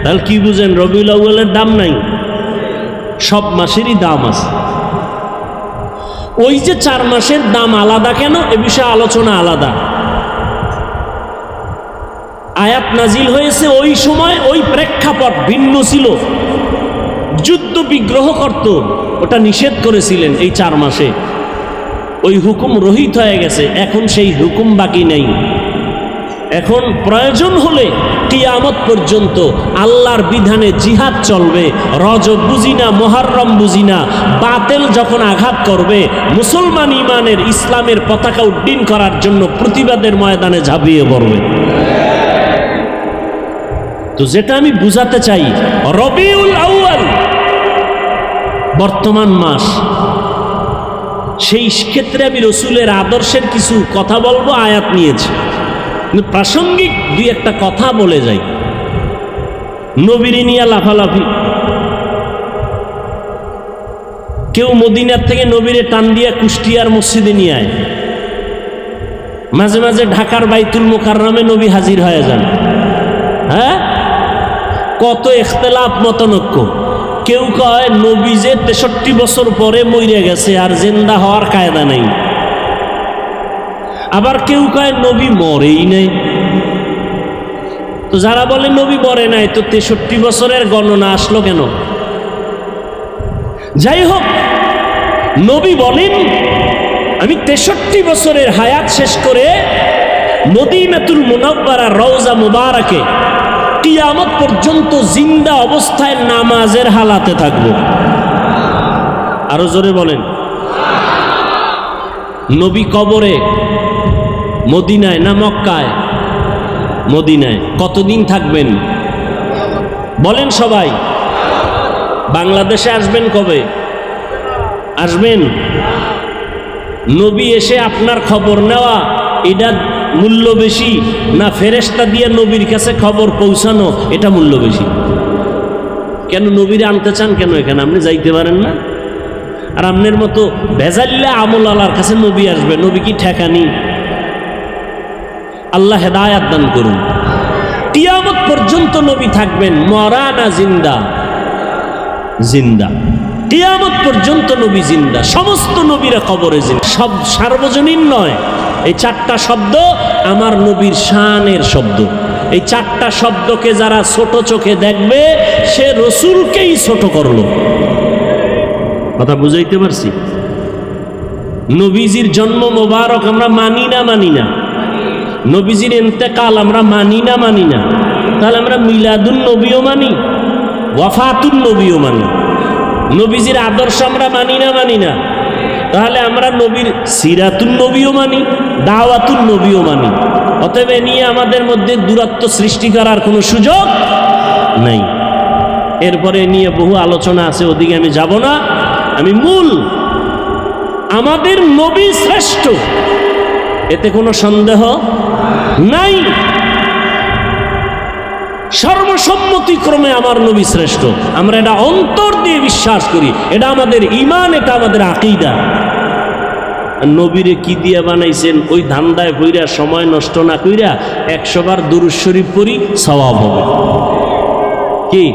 তাহলে কি বুঝেন? রবিউল আউয়ালের দাম নাই? সব মাসেরই দাম আছে। ওই যে 4 মাসের দাম আলাদা কেন, এ বিষয়ে আলোচনা আলাদা। আয়াত নাজিল হয়েছে ওই সময়, ওই প্রেক্ষাপট ভিন্ন ছিল। যুদ্ধ বিগ্রহ করত, ওটা নিষেধ করেছিলেন এই 4 মাসে। ওই হুকুম রহিত হয়ে গেছে, এখন সেই হুকুম বাকি নেই। এখন প্রয়োজন হলে কিয়ামত পর্যন্ত আল্লাহর বিধানে জিহাদ চলবে। রজব বুঝি না, মুহররম বুঝি না, বাতিল যখন আঘাত করবে, মুসলমান ইমানের, ইসলামের পতাকা উড্ডীন করার জন্য প্রতিবাদের ময়দানে ঝাঁপিয়ে পড়বে। তো যেটা আমি বুঝাতে চাই, রবিউল আউয়াল বর্তমান মাস। সেই ক্ষেত্রে আমি রসুলের আদর্শের কিছু কথা বলবো, আয়াত নিয়েছি, প্রাসঙ্গিক 2-1টা কথা বলে যাই। নবীরে নিয়ে লাফালাফি, কেউ মদিনার থেকে নবীরে টান দিয়া কুষ্টিয়ার মসজিদে নিয়ে আয়, মাঝে মাঝে ঢাকার বাইতুল মুকাররমে নবী হাজির হয়ে যান। হ্যাঁ, কত ইখতিলাফ, মতনৈক্য। কেউ কয় নবী যে 63 বছর পরে মরে গেছে আর জিন্দা হওয়ার কায়দা নেই, আবার কেউ কয় নবী মরেই নেই। তো যারা বলে নবী মরে নাই, তো 63 বছরের গণনা আসলো কেন? যাই হোক, নবী বলেন আমি 63 বছরের হায়াত শেষ করে মদিনাতুল মুনাওয়ারা রওজা মুবারাকে কিয়ামত পর্যন্ত জিন্দা অবস্থায় নামাজের হালাতে থাকব। আরো জোরে বলেন। নবী কবরে মদিনায় না মক্কায়? মদিনায়। কতদিন থাকবেন বলেন সবাই? বাংলাদেশে আসবেন কবে আসবেন? নবী এসে আপনার খবর নেওয়া এটা মূল্য বেশি, না ফেরেশতা দিয়ে নবীর কাছে খবর পৌঁছানো এটা মূল্য বেশি? কেন নবীরে আনতে চান কেন এখানে? আপনি যাইতে পারেন না? আর আপনার মতো ভেজাল্লা আমল আল্লাহর কাছে নবী আসবে, নবী কি ঠেকানি? আল্লাহ হেদায়াত দান করুন। কিয়ামত পর্যন্ত নবী থাকবেন, মরা না জিন্দা? জিন্দা। কিয়ামত পর্যন্ত নবী জিন্দা। সমস্ত নবীরা কবরে জিন্দা, সব সার্বজনীন নয়। এই 4টা শব্দ আমার নবীর শানের শব্দ। এই 4টা শব্দকে যারা ছোট চোখে দেখবে সে রসুলকেই ছোট করলো। কথা বুঝাইতে পারছি? নবীজির জন্ম মোবারক আমরা মানি না? মানি না। নবীজির ইন্তেকাল আমরা মানি না? মানি না। তাহলে আমরা মিলাদুন নবীও মানি, ওয়াফাতুন নবীও মানি। নবীজির আদর্শ আমরা মানি না? মানি না। তাহলে আমরা নবীর সিরাতুন নবীও মানি, দাওয়াতুন নবীও মানি। অতএব এ নিয়ে আমাদের মধ্যে দূরত্ব সৃষ্টি করার কোনো সুযোগ নাই। এরপরে নিয়ে বহু আলোচনা আছে, ওদিকে আমি যাব না। আমি মূল আমাদের নবী শ্রেষ্ঠ, এতে কোনো সন্দেহ নাই। সর্বসম্মতিক্রমে আমার নবী শ্রেষ্ঠ, আমরা এটা অন্তর দিয়ে বিশ্বাস করি। এটা আমাদের ঈমান, এটা আমাদের আকীদা। নবীরে কি দিয়ে বানাইছেন ওই ধান্দায় পইরা সময় নষ্ট না কইরা 100 বার দুরূদ শরীফ পড়ি, সওয়াব হবে। কি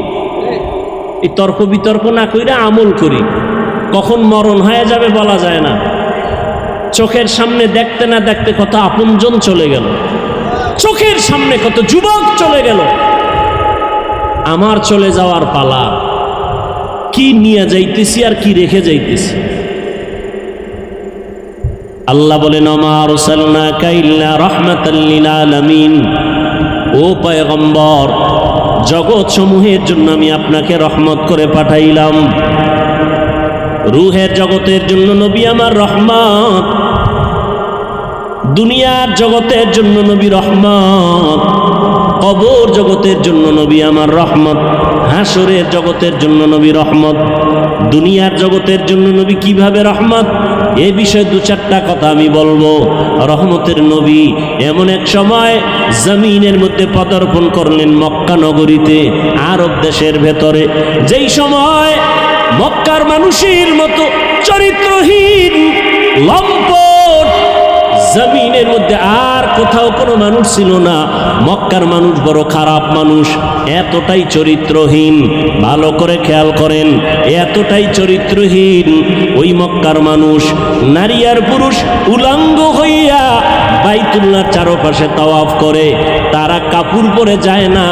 এই তর্ক বিতর্ক না কইরা আমল করি। কখন মরণ হয়ে যাবে বলা যায় না। চোখের সামনে দেখতে না দেখতে কত আপনজন চলে গেল, চোখের সামনে কত যুবক চলে গেল। আমার চলে যাওয়ার পালা। কি নিয়ে যাইতেছি আর কি রেখে যাইতেছি? আল্লাহ বলেন ওমা আরসালনাকা ইল্লা রাহমাতাল লিল আলামিন। ও পয়গম্বর, জগৎ সমূহের জন্য আমি আপনাকে রহমত করে পাঠাইলাম। রূহের জগতের জন্য নবী আমার রহমত, দুনিয়ার জগতের জন্য নবী রহমত, কবর জগতের জন্য নবী আমার রহমত, হাসরের জগতের জন্য নবী রহমত। দুনিয়ার জগতের জন্য নবী কিভাবে রহমত, এ বিষয়ে 2-4টা কথা আমি বলবো। রহমতের নবী এমন এক সময় জমিনের মধ্যে পদার্পণ করলেন মক্কা নগরীতে, আরব দেশের ভেতরে, যেই সময় মক্কার মানুষের মতো চরিত্রহীন লম্পট জমিনের মধ্যে আর কোথাও কোনো মানুষ ছিল না। মক্কার মানুষ বড় খারাপ মানুষ, এতটাই চরিত্রহীন। ভালো করে খেয়াল করেন, এতটাই চরিত্রহীন ওই মক্কার মানুষ। নারী আর পুরুষ উলঙ্গ হইয়া বাইতুল্লাহর চারপাশে তাওয়াফ করে। তারা কাপড় পরে যায় না,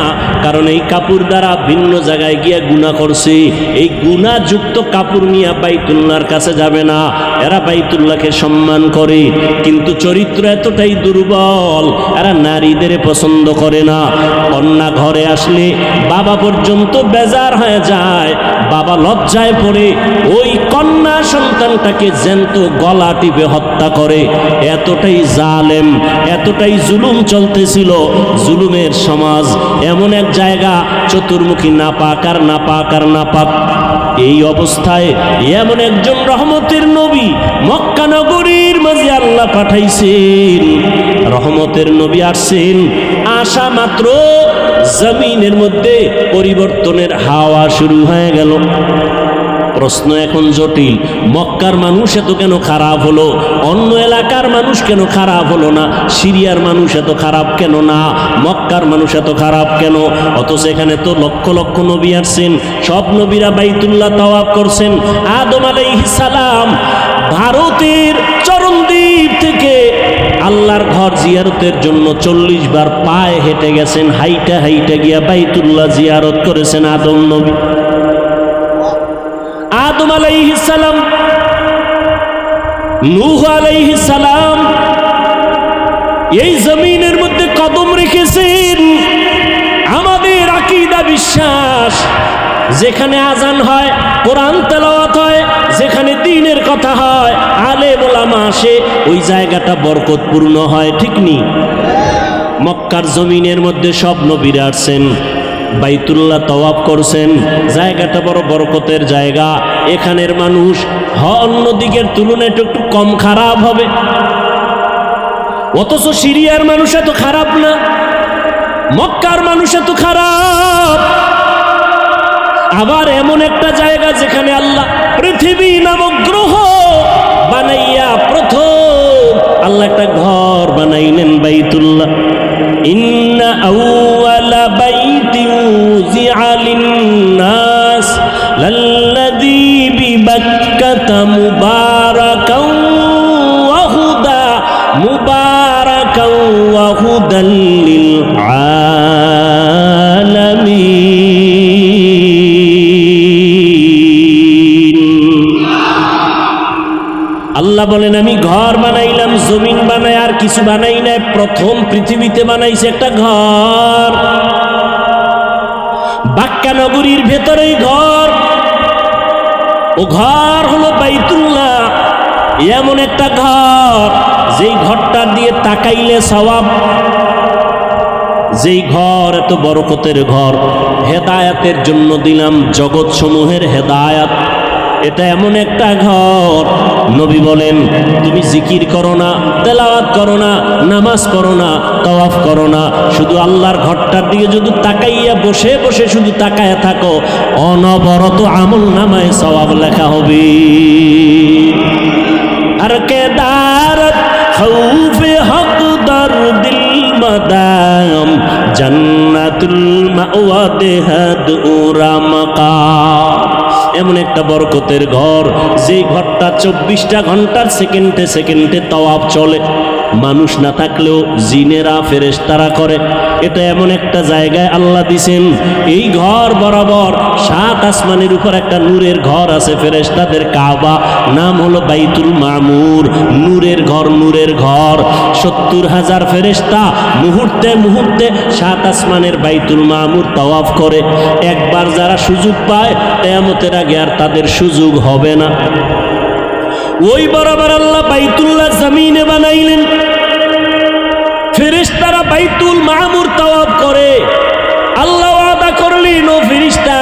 কারণ এই কাপড় দ্বারা ভিন্ন জায়গায় গিয়া গুনাহ করছে। এই গুনাহযুক্ত কাপড় নিয়ে বাইতুল্লাহর কাছে যাবে না। এরা বাইতুল্লাহকে সম্মান করে, কিন্তু চরিত্র এতটাই দুর্বল, এরা নারীদের পছন্দ করে না। কন্যা ঘরে আসলে বাবা পর্যন্ত বেজার হয়ে যায়। বাবা লজ্জায় পড়ে ওই কন্যা সন্তানটাকে জ্যান্ত গলা টিপে হত্যা করে। এতটাই জালেম, এতটাই জুলুম চলতেছিল। জুলুমের সমাজ, এমন এক জায়গা চতুর্মুখী নাপাক আর নাপাক আর নাপাক। এই অবস্থায় এমন একজন রহমতের নবী মক্কা নগরীর মাঝে আল্লাহ পাঠাইছেন। রহমতের নবী আসছেন, আসা মাত্র জমিনের মধ্যে পরিবর্তনের হাওয়া শুরু হয়ে গেল। প্রশ্ন এখন জটিল, মক্কার মানুষ এত কেন খারাপ হলো, অন্য এলাকার মানুষ কেন খারাপ হলো না, সিরিয়ার মানুষ এত খারাপ কেন না, মক্কার মানুষ এত খারাপ কেন? অথচ এখানে তো লক্ষ লক্ষ নবী আসছেন, সব নবীরা বাইতুল্লাহ তাওয়াফ করছেন। আদম আলাইহিস সালাম ভারতের চরমদ্বীপ থেকে আল্লাহর ঘর জিয়ারতের জন্য 40 বার পায়ে হেঁটে গেছেন, হাইটা হাইটা গিয়া বাইতুল্লাহ জিয়ারত করেছেন আদম নবী। আদম আলাইহিস সালাম, নূহ আলাইহিস সালাম এই জমিনের মধ্যে কদম রেখেছেন। আমাদের আকীদা বিশ্বাস, যেখানে আজান হয়, কোরআন তেলাওয়াত হয়, যেখানে দ্বীনের কথা হয়, আলেম ওলামা আসে, ওই জায়গাটা বরকতপূর্ণ হয়, ঠিক নি? মক্কার জমিনের মধ্যে সব নবীরা আসছেন, বাইতুল্লাহ তাওয়াফ করছেন, জায়গাটা বড় বরকতের জায়গা। এখানের মানুষ অন্য দিকের তুলনায় একটু কম খারাপ হবে, অথচ সিরিয়ার মানুষ এত খারাপ না, মক্কার মানুষ এত খারাপ। আবার এমন একটা জায়গা যেখানে আল্লাহ পৃথিবী নামক গ্রহ বানাইয়া প্রথম আল্লাহ একটা ঘর বানাইলেন বাইতুল্লাহ। ইন্না আউওয়ালা বাইতিন উযিআ লিন-নাস লাল্লাযী বিবাক্কাতা মুবারাকাও ওয়া হুদা মুবারাকাও ওয়া হুদাল লিল আলামিন। আল্লাহ বলেন আমি ঘর বানাইলাম, জমিন বানাই আর কিছু বানাই নাই, প্রথম পৃথিবীতে বানাইছে একটা ঘর। বাক্কা নগরীর ভেতরেই ঘর, ও ঘর হলো বাইতুল্লাহ। এমন একটা ঘর যেই ঘরটা দিয়ে তাকাইলে সওয়াব, যেই ঘর এত বরকতের ঘর, হেদায়াতের জন্য দিলাম জগৎ সমূহের হেদায়াত। এটা এমন একটা ঘর, নবী বলেন তুমি জিকির করো না, তেলাওয়াত করো না, নামাজ করো না, তাওয়াফ করো না, শুধু আল্লাহর ঘরটার দিকে যদি তাকাইয়া বসে বসে শুধু তাকায়া থাকো, অনবরত আমল নামায় সওয়াব লেখা হবে। আর কেদারত খৌফে হক দর দিল মাদাম জান্নাতুল মাওয়া দেহাদ উরা মাকাম। এমন একটা বরকতের ঘর, যেই ঘরটা 24টা ঘন্টার সেকেন্ডে সেকেন্ডে তাওয়াফ চলে, মানুষ না থাকলেও জিনেরা ফেরেশতারা করে। এটা এমন একটা জায়গায় আল্লাহ দিছেন, এই ঘর বরাবর 7 আসমানের উপর একটা নূরের ঘর আছে, ফেরেশতাদের কাবা, নাম হলো বাইতুল মামুর, নূরের ঘর, নূরের ঘর। 70,000 ফেরেশতা মুহূর্তে মুহূর্তে 7 আসমানের বাইতুল মামুর তাওয়াফ করে। একবার যারা সুযোগ পায়, কিয়ামতের আগে আর তাদের সুযোগ হবে না। ওই বরাবর আল্লাহ বাইতুল্লাহ জমিনে বানাইলেন, ফেরেশতারা বাইতুল মামুর তাওয়াফ করে। আল্লাহ ওয়াদা করলেন, ও ফেরেশতা,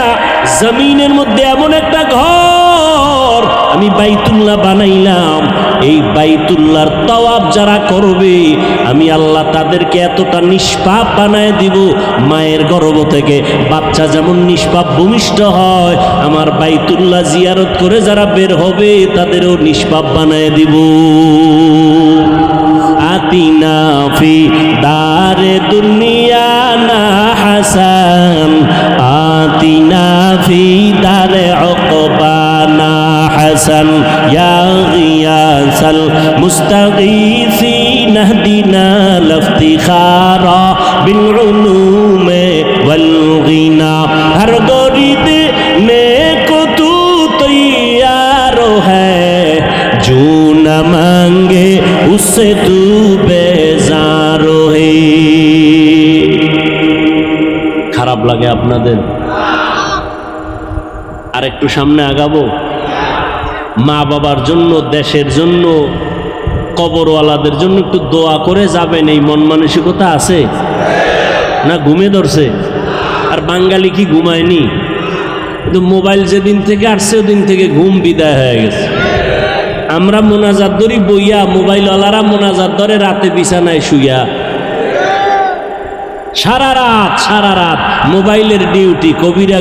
জমিনের মধ্যে এমন একটা ঘর আমি বাইতুল্লাহ বানাইলাম, এই বাইতুল্লাহর তাওয়াফ যারা করবে আমি আল্লাহ তাদেরকে এতটা নিষ্পাপ বানায় দিব, মায়ের গর্ভ থেকে বাচ্চা যেমন নিষ্পাপ ভূমিষ্ঠ হয়, আমার বাইতুল্লাহ জিয়ারত করে যারা বের হবে তাদেরও নিষ্পাপ বানায় দিব। আতিনা ফি দারে দুনিয়া না হাসান, আতিনা ফি দারে উকবা না হাসান, ইয়া গিয়াসাল মুস্তাগীসিন ইহদিনা লিফতিখারা বিল উলুমে ওয়াল গিনা। হর গরিব নেকো তু তৈয়ার হ্যায়, जो न मांगे उससे तू बेजार है। খারাপ লাগে আপনাদের? আর একটু সামনে আগাবো। মা বাবার জন্য, দেশের জন্য, কবরওয়ালাদের জন্য একটু দোয়া করে যাবেন, এই মন মানসিকতা আছে না? ঘুমে ধরছে? আর বাঙালি কি ঘুমায়নি? কিন্তু মোবাইল যেদিন থেকে আসছে ওদিন থেকে ঘুম বিদায় হয়ে গেছে। আমরা মোনাজাত ধরি বইয়া, মোবাইলওয়ালারা মোনাজাত ধরে রাতে বিছানায় শুইয়া। সারা রাত মোবাইলের ডিউটি, কবিরা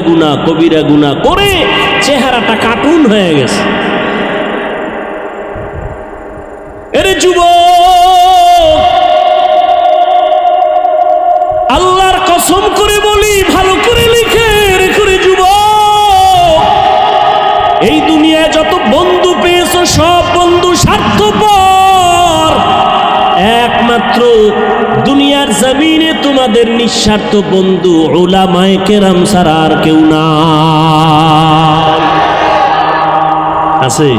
গুনাহ করে চেহারাটা কার্টুন হয়ে গেছে। এরে যুবক, আল্লাহর কসম করে বলি, ভালো করে লিখে রেখো রে যুবক, এই দুনিয়ায় যত বন্ধু পেয়েছো সব বন্ধু স্বার্থপর। একমাত্র দুনিয়ার জমিনে তোমাদের নিঃস্বার্থ বন্ধু উলামায়ে কেরাম ছাড়া আর কেউ না আছে।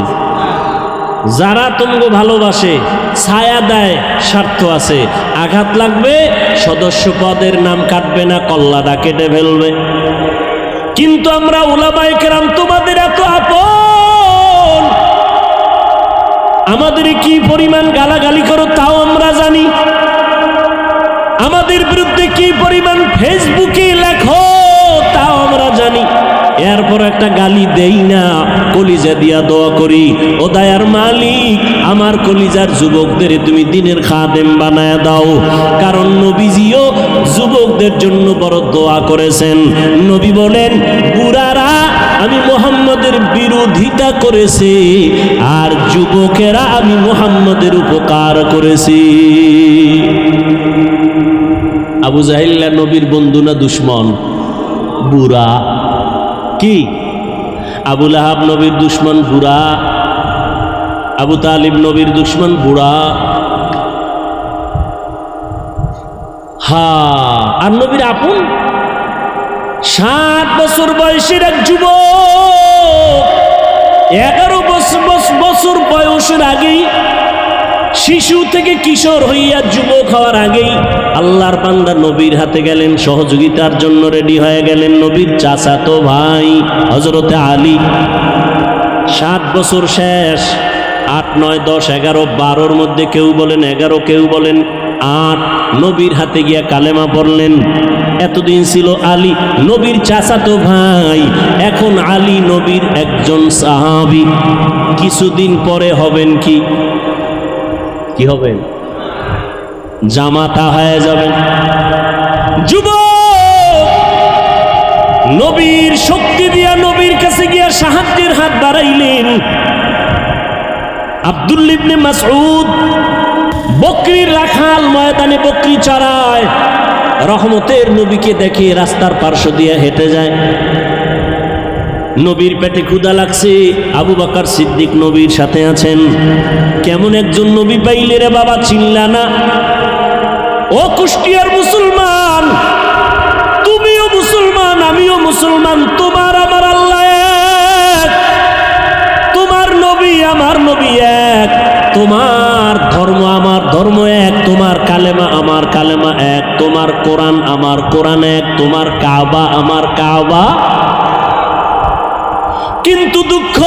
যারা তোমাকে ভালোবাসে, ছায়া দেয়, স্বার্থ আছে, আঘাত লাগবে সদস্য পদের নাম কাটবে না, কল্লাটা কেটে ফেলবে। কিন্তু আমরা উলামায়ে কেরাম তোমাদের এত আপন, আমাদের কি পরিমাণ গালাগালি করো তাও আমরা জানি, আমাদের বিরুদ্ধে কি পরিমাণ ফেসবুকে লেখো তাও আমরা জানি। এরপর একটা গালি দেই না, কলিজা দিয়া দোয়া করি, ও দয়ার মালিক আমার কলিজার যুবকদের তুমি দিনের খাদেম বানায় দাও। কারণ নবীজিও যুবকদের জন্য বড় দোয়া করেছেন। নবী বলেন, বুড়ারা আমি মুহাম্মদের বিরোধিতা করেছি, আর যুবকেরা আমি মুহাম্মদের উপকার করেছি। আবু জাহিল নবীর বন্ধু না দুশ্মন? বুড়া। কি আবু লাহাব নবীর দুশ্মন বুড়া, আবু তালিব নবীর দুশ্মন বুড়া। আর নবীর আপন 7 বছর বয়সের এক যুবক, 11 বছর বয়সের আগেই, শিশু থেকে কিশোর হইয়া যুবক হওয়ার আগেই আল্লাহর বান্দা নবীর হাতে গেলেন, সহযোগিতার জন্য রেডি হয়ে গেলেন। নবীর চাচাতো ভাই হযরতে আলী। 7 বছর শেষ, 8, 9, 10, 11, 12-র মধ্যে কেউ বলেন 11, কেউ বলেন 8, নবীর হাতে গিয়া কালেমা পড়লেন। এতদিন ছিল আলী নবীর চাচাতো ভাই, এখন আলী নবীর একজন সাহাবী। কিছুদিন পরে হবেন কি হবেন? জামাতা হয়ে যাবেন। যুবক নবীর শক্তি দিয়া নবীর কাছে গিয়া সাহায্যের হাত বাড়াইলেন। আব্দুল্লাহ ইবনে মাসউদ বকরির রাখাল, ময়দানে বকরি চড়ায়, রহমতের নবীকে দেখে রাস্তার পার্শ্ব দিয়ে হেঁটে যায়। নবীর পেটে ক্ষুধা লাগছে, আবু বকর সিদ্দিক নবীর সাথে আছেন। কেমন একজন নবী পাইলে রে বাবা, চিনলা না? ও কুষ্টিয়ার মুসলমান, তুমিও মুসলমান, আমিও মুসলমান, তোমার আমার আল্লাহ এক, তোমার নবী আমার নবী এক, তোমার ধর্ম আমার ধর্ম এক, তোমার কালেমা আমার কালেমা এক, তোমার কোরআন আমার কোরআন এক, তোমার কাবা আমার কাবা। কিন্তু দুঃখ,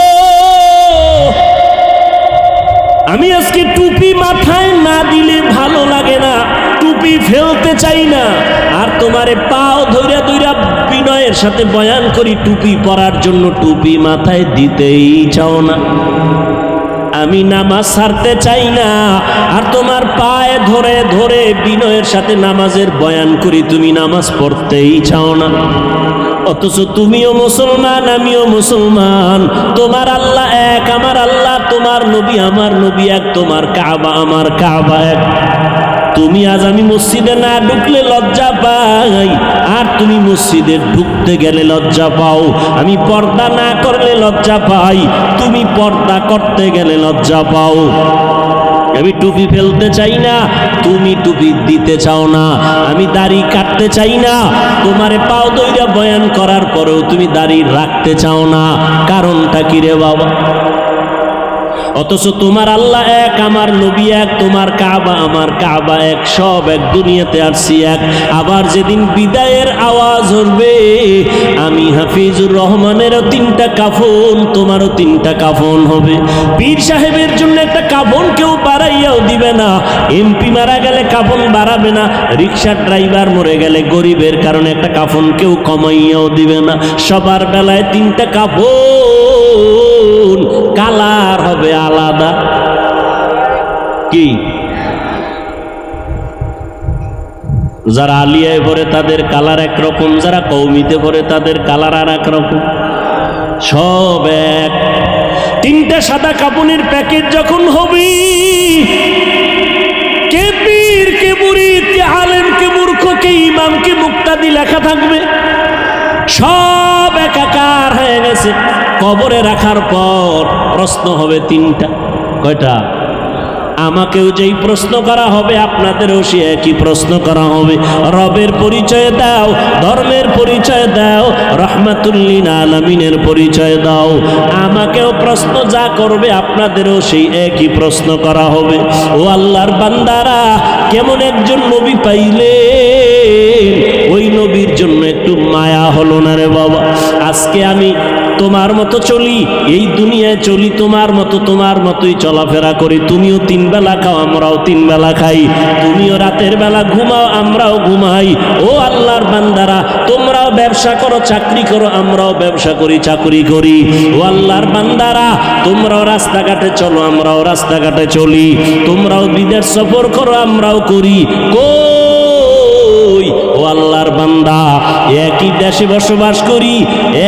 আমি আজকে টুপি মাথায় না দিলে ভালো লাগে না, টুপি ফেলতে চাই না। আর তোমারে পাও ধইরা ধইরা বিনয়ের সাথে বয়ান করি টুপি পরার জন্য, টুপি মাথায় দিতেই চাও না। আমি নামাজ ছাড়তে চাই না, আর তোমার পায়ে ধরে ধরে বিনয়ের সাথে নামাজের বয়ান করি, তুমি নামাজ পড়তেই চাও না। অথচ তুমিও মুসলমান, আমিও মুসলমান, তোমার আল্লাহ এক, আমার আল্লাহ, তোমার নবী আমার নবী এক, তোমার কাবা আমার কাবা এক। তুমি আজ আমি মসজিদে না ঢুকলে লজ্জা পাই, আর তুমি মসজিদে ঢুকতে গেলে লজ্জা পাও। আমি পর্দা না করলে লজ্জা পাই, তুমি পর্দা করতে গেলে লজ্জা পাও। আমি টুপি ফেলতে চাই না, তুমি টুপি দিতে চাও না। আমি দাড়ি কাটতে চাই না, তোমারে পাও দইরা বয়ান করার পরেও তুমি দাড়ি রাখতে চাও না। কারণটা কি রে বাবা? অথচ তোমার আল্লাহ এক, আমার নবী এক, তোমার কাবা আমার কাবা এক, সব এক, দুনিয়াতে আসছি এক। আবার যেদিন বিদায়ের আওয়াজ হবে, আমি হাফিজুর রহমানেরও 3টা কাফন, তোমারও 3টা কাফন হবে। পীর সাহেবের জন্য একটা কাফন কেউ বাড়াইয়াও দিবে না, এমপি মারা গেলে কাফন বাড়াবে না, রিক্সার ড্রাইভার মরে গেলে গরিবের কারণে একটা কাফন কেউ কমাইয়াও দিবে না। সবার বেলায় 3টা কাফন, কালার হবে আলাদা। কি যারা আলিয়ায় পড়ে তাদের কালার একরকম, যারা কওমিতে পড়ে তাদের কালার আর এক রকম, সব এক। তিনটা সাদা কাপড়ের প্যাকেট যখন হবে, কে পীর, কে মুরিদ, কে আলেম, কে মূর্খ, কে ইমাম, কে মুক্তাদি লেখা থাকবে, সব একাকার হয়ে গেছে। কবরে রাখার পর প্রশ্ন হবে তিনটা। কয়টা? আমাকেও যেই প্রশ্ন করা হবে আপনাদেরও সে একই প্রশ্ন করা হবে। রবের পরিচয় দাও, ধর্মের পরিচয় দাও, রহমাতুল্লিল আলামিনের পরিচয় দাও। আমাকেও প্রশ্ন যা করবে আপনাদেরও সেই একই প্রশ্ন করা হবে। ও আল্লাহর বান্দারা, কেমন একজন নবী পাইলে ওই নবীর জন্য একটু মায়া হলো না রে বাবা? আজকে আমি তোমার মতো চলি, এই দুনিয়ায় চলি তোমার মতো, তোমার মতোই চলাফেরা করি। তুমিও তিন বেলা খাও, আমরাও তিন বেলা খাই। তুমিও রাতের বেলা ঘুমাও, আমরাও ঘুমাই। ও আল্লাহর বান্দারা, তোমরাও ব্যবসা করো, চাকরি করো, আমরাও ব্যবসা করি, চাকরি করি। ও আল্লাহর বান্দারা, তোমরাও রাস্তাঘাটে চলো, আমরাও রাস্তাঘাটে চলি। তোমরাও বিদেশ সফর করো, আমরাও করি। ও আল্লাহর বান্দা, একই দেশে বসবাস করি,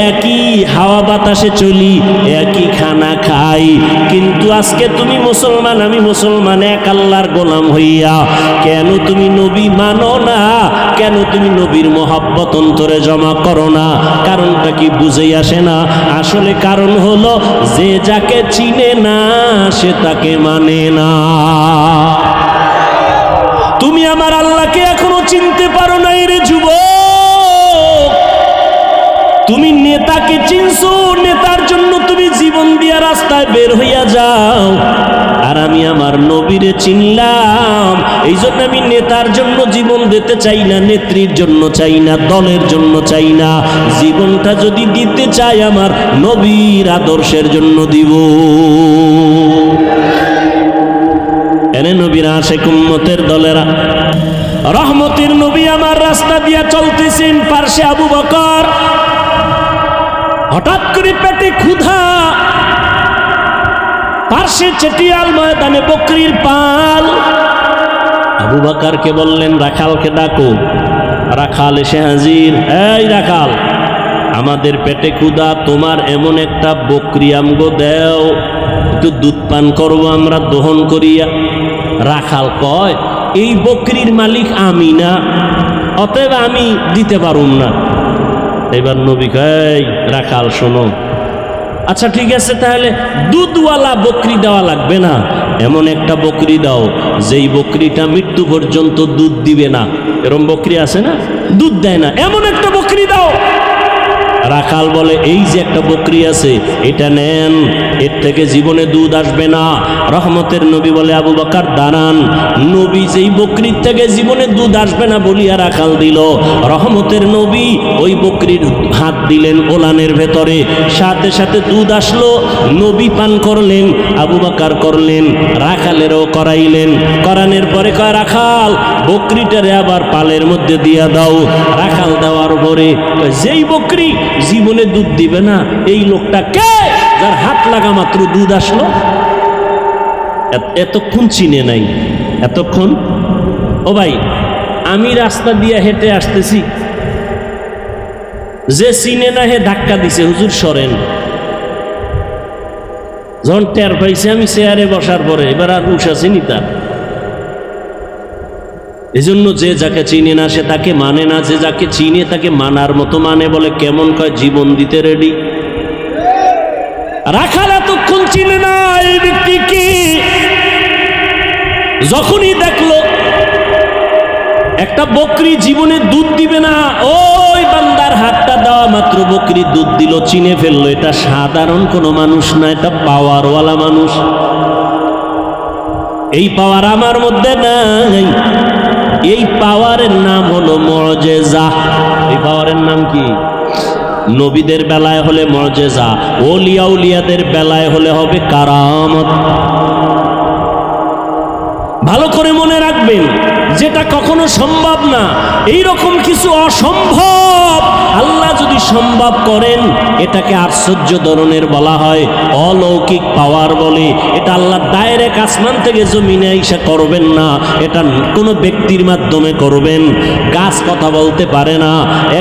একই হাওয়া বাতাসে চলি, একই খানা খাই, কিন্তু আজকে তুমি মুসলমান, আমি মুসলমান, এক আল্লাহর গোলাম হইয়া কেন তুমি নবী মানো না? কেন তুমি নবীর মহব্বত অন্তরে জমা করো না? কারণটা কি বুঝেই আসে না? আসলে কারণ হলো, যে যাকে চিনে না সে তাকে মানে না। তুমি আমার আল্লাহকে এখনো চিনতে পারো নাই রে যুবক। তুমি নেতাকে চিনছো, নেতার জন্য তুমি জীবন দিয়া রাস্তায় বের হইয়া যাও। আর আমি আমার নবীরে চিনলাম, এই জন্য আমি নেতার জন্য জীবন দিতে চাই না, নেত্রীর জন্য চাই না, দলের জন্য চাই না। জীবনটা যদি দিতে চাই আমার নবীর আদর্শের জন্য দিব। এনে নবীর আশিক উম্মতের দলেরা, রহমতের নবী আমার রাস্তা দিয়া চলতেছেন, পার্শ্বে আবু বকর। হঠাৎ করে পেটে ক্ষুধা, পার্শ্বে চেটিয়াল ময়দানে বকরির পাল। আবু বকরকে বললেন, রাখালকে ডাকো। রাখাল এসে হাজির। এই রাখাল, আমাদের পেটে ক্ষুধা, তোমার এমন একটা বকরি আমগো দেও, একটু দুধ পান করবো আমরা দহন করিয়া। রাখাল কয়, এই বকরির মালিক আমি না, অতএব আমি দিতে পারুম না। এবার নবী কয়, রাখাল শোনো, আচ্ছা ঠিক আছে, তাহলে দুধওয়ালা বকরি দেওয়া লাগবে না, এমন একটা বকরি দাও যেই বকরিটা মৃত্যু পর্যন্ত দুধ দিবে না। এরকম বকরি আছে না, দুধ দেয় না, এমন একটা বকরি দাও। রাখাল বলে, এই যে একটা বকরি আছে, এটা নেন, এর থেকে জীবনে দুধ আসবে না। রহমতের নবী বলে, আবু বকর দাঁড়ান। নবী যেই বকরির থেকে জীবনে দুধ আসবে না বলিয়া রাখাল দিল, রহমতের নবী ওই বকরির হাত দিলেন ওলানের ভেতরে, সাথে সাথে দুধ আসলো। নবী পান করলেন, আবু বকর করলেন, রাখালেরও করাইলেন। করানোর পরে কয়, রাখাল বকরিটারে আবার পালের মধ্যে দিয়া দাও। রাখাল দেওয়ার পরে যেই বকরি জীবনে দুধ দিবে না, এই লোকটা কে যার হাত লাগা মাত্র দুধ আসলো? এতক্ষণ চিনে নাই, এতক্ষণ। ও ভাই, আমি রাস্তা দিয়ে হেঁটে আসতেছি, যে চিনে না হে ধাক্কা দিছে, হুজুর সরেন। যখন টের পাইছে আমি চেয়ারে বসার পরে, এবার আর উঠাছিনি তার। এজন্য যে যাকে চিনে না সে তাকে মানে না, যে যাকে চিনে তাকে মানার মতো মানে। বলে কেমন? কয় জীবন দিতে রেডি। রাখাল এতক্ষণ চিনে না এই ব্যক্তি কি। যখনই দেখলো একটা বকরি জীবনে দুধ দিবে না, ওই বান্দার হাতটা দেওয়া মাত্র বকরি দুধ দিল, চিনে ফেললো এটা সাধারণ কোনো মানুষ না, এটা পাওয়ারওয়ালা মানুষ। এই পাওয়ার আমার মধ্যে নাই। এই পাওয়ারের নাম হলো মুআজিজা। এই পাওয়ারের নাম কি? নবীদের বেলায় হলে মুআজিজা, ওলিয়া উলিয়াদের বেলায় হলে হবে কারামত। ভালো করে মনে রাখবেন, যেটা কখনো সম্ভব না, এই রকম কিছু অসম্ভব আল্লাহ যদি সম্ভব করেন, এটাকে আশ্চর্য ধরনের বলা হয়, অলৌকিক পাওয়ার বলে। এটা আল্লাহ ডাইরেক্ট আসমান থেকে জমিনে আইসা করবেন না, এটা কোনো ব্যক্তির মাধ্যমে করবেন। গাছ কথা বলতে পারে না,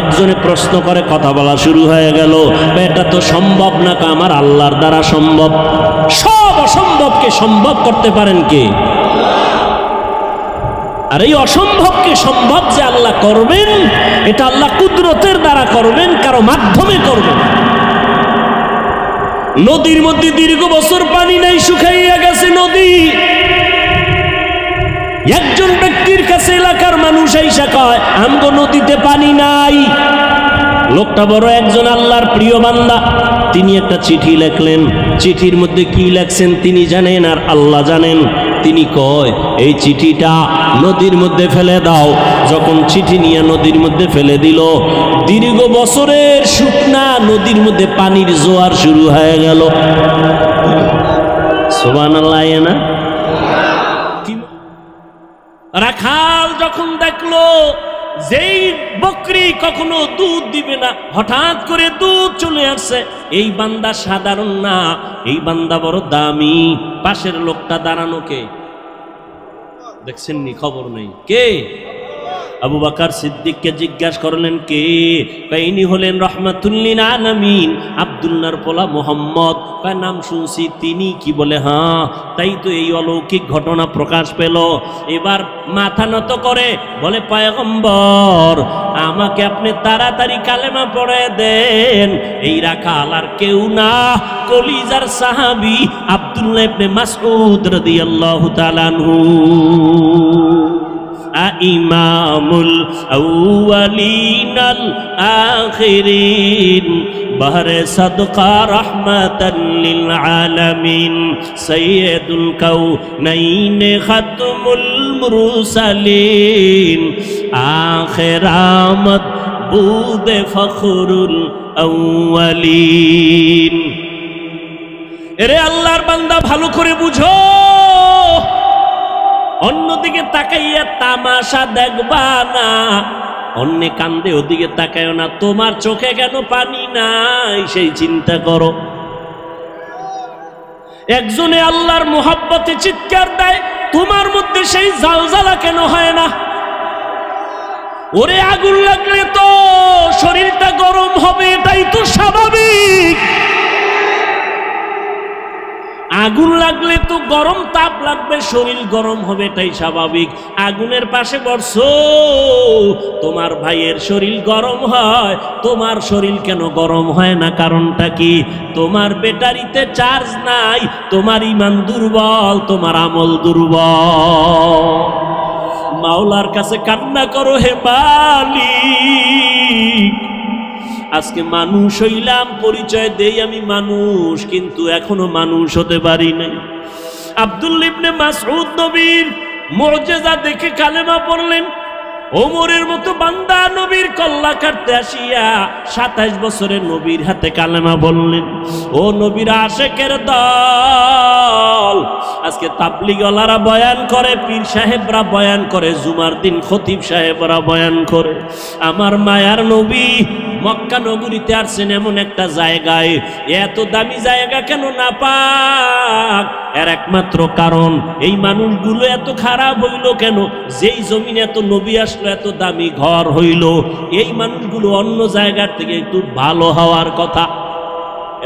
একজনে প্রশ্ন করে কথা বলা শুরু হয়ে গেল, এটা তো সম্ভব না, আমার আল্লাহর দ্বারা সম্ভব। সব অসম্ভবকে সম্ভব করতে পারেন কে? আর এই অসম্ভবকে সম্ভব যে আল্লাহ করবেন, এটা আল্লাহ কুদরতের দ্বারা করবেন, কারো মাধ্যমে করবেন। নদীর মধ্যে দীর্ঘ বছর পানি নাই, শুকাইয়া গেছে নদী। একজন ব্যক্তির কাছে এলাকার মানুষ আইসা কয়, আমগো নদীতে পানি নাই। লোকটা বড় একজন আল্লাহর প্রিয় বান্দা, তিনি একটা চিঠি লেখলেন। চিঠির মধ্যে কি লেখছেন তিনি জানেন আর আল্লাহ জানেন। তিনি কয়, এই চিঠিটা নদীর মধ্যে ফেলে দাও। যখন চিঠি নিয়ে নদীর মধ্যে ফেলে দিল, দীর্ঘ বছরের শুকনা নদীর মধ্যে পানির জোয়ার শুরু হয়ে গেল। সুবহানাল্লাহ না? রাখাল যখন দেখলো যেই বকরি কখনো দুধ দিবে না, হঠাৎ করে দুধ চলে আসছে, এই বান্দা সাধারণ না, এই বান্দা বড় দামি। পাশের লোকটা দাঁড়ানো কে দেখছেন নি? খবর নেই কে? আবু বকর সিদ্দিককে জিজ্ঞাসা করলেন কে? ইনি হলেন রাহমাতুল লিল আলামিন, আব্দুল্লাহর পোলা মুহাম্মদ। নাম শুনছি। তিনি কি বলে, হ্যাঁ তাই তো এই অলৌকিক ঘটনা প্রকাশ পেল। এবার মাথা নত করে বলে, পয়গম্বর আমাকে আপনি তাড়াতাড়ি কালেমা পড়ে দেন। এই রাখাল আর কেউ না, কলিজার সাহাবী আব্দুল্লাহ ইবনে মাসউদ রাদিয়াল্লাহু তাআলা আনহু। ইমামুল আউয়ালিনাল আখিরিন, বাহরে সাদকা রাহমাতাল লিল আলামিন, সাইয়্যিদুল কাউনাইন খাতমুল মুরসালিন, আখিরামত বুদে ফখরুল আউয়ালিন। এরে আল্লাহর বান্দা, ভালো করে বুঝো, অন্যদিকে তাকাইয়া তামাশা দেখবা না, অন্য কান্দে ওদিকে তাকাইও না। তোমার চোখে কেন পানি নাই সেই চিন্তা করো। একজনে আল্লাহর মুহাব্বতে চিৎকার দেয়, তোমার মধ্যে সেই জালজালা কেন হয় না? ওরে আগুন লাগলে তো শরীরটা গরম হবে, এটাই তো স্বাভাবিক। আগুন লাগলে তো গরম তাপ লাগবে, শরীর গরম হবে, এটাই স্বাভাবিক। আগুনের পাশে বসো, তোমার ভাইয়ের শরীর গরম হয়, তোমার শরীর কেন গরম হয় না? কারণটা কি? তোমার ব্যাটারিতে চার্জ নাই, তোমার ঈমান দুর্বল, তোমার আমল দুর্বল। মাওলার কাছে কান্না করো, হে মালিক আজকে মানুষ হইলাম, পরিচয় দেই আমি মানুষ, কিন্তু এখনো মানুষ হতে পারি নাই। আব্দুল্লাহ ইবনে মাসউদ নবীর মুজিজা দেখে কালেমা পড়লেন। ওমরের মতো বান্দা নবীর কল্লা কাটতে আসিয়া 27 বছরের নবীর হাতে কালেমা বললেন। ও নবীর আশেকের দল, আজকে তাবলীগওয়ালারা বয়ান করে, পীর সাহেবরা বয়ান করে, জুমার দিন খতিব সাহেবরা বয়ান করে। আমার মায়ার নবী মক্কা নগরীতে আসছেন এমন একটা জায়গায়, এত দামি জায়গা কেন না পাক? এর একমাত্র কারণ এই মানুষগুলো এত খারাপ হইল কেন? যেই জমিনে এত নবী আসলো, এত দামি ঘর হইল, এই মানুষগুলো অন্য জায়গার থেকে একটু ভালো হওয়ার কথা,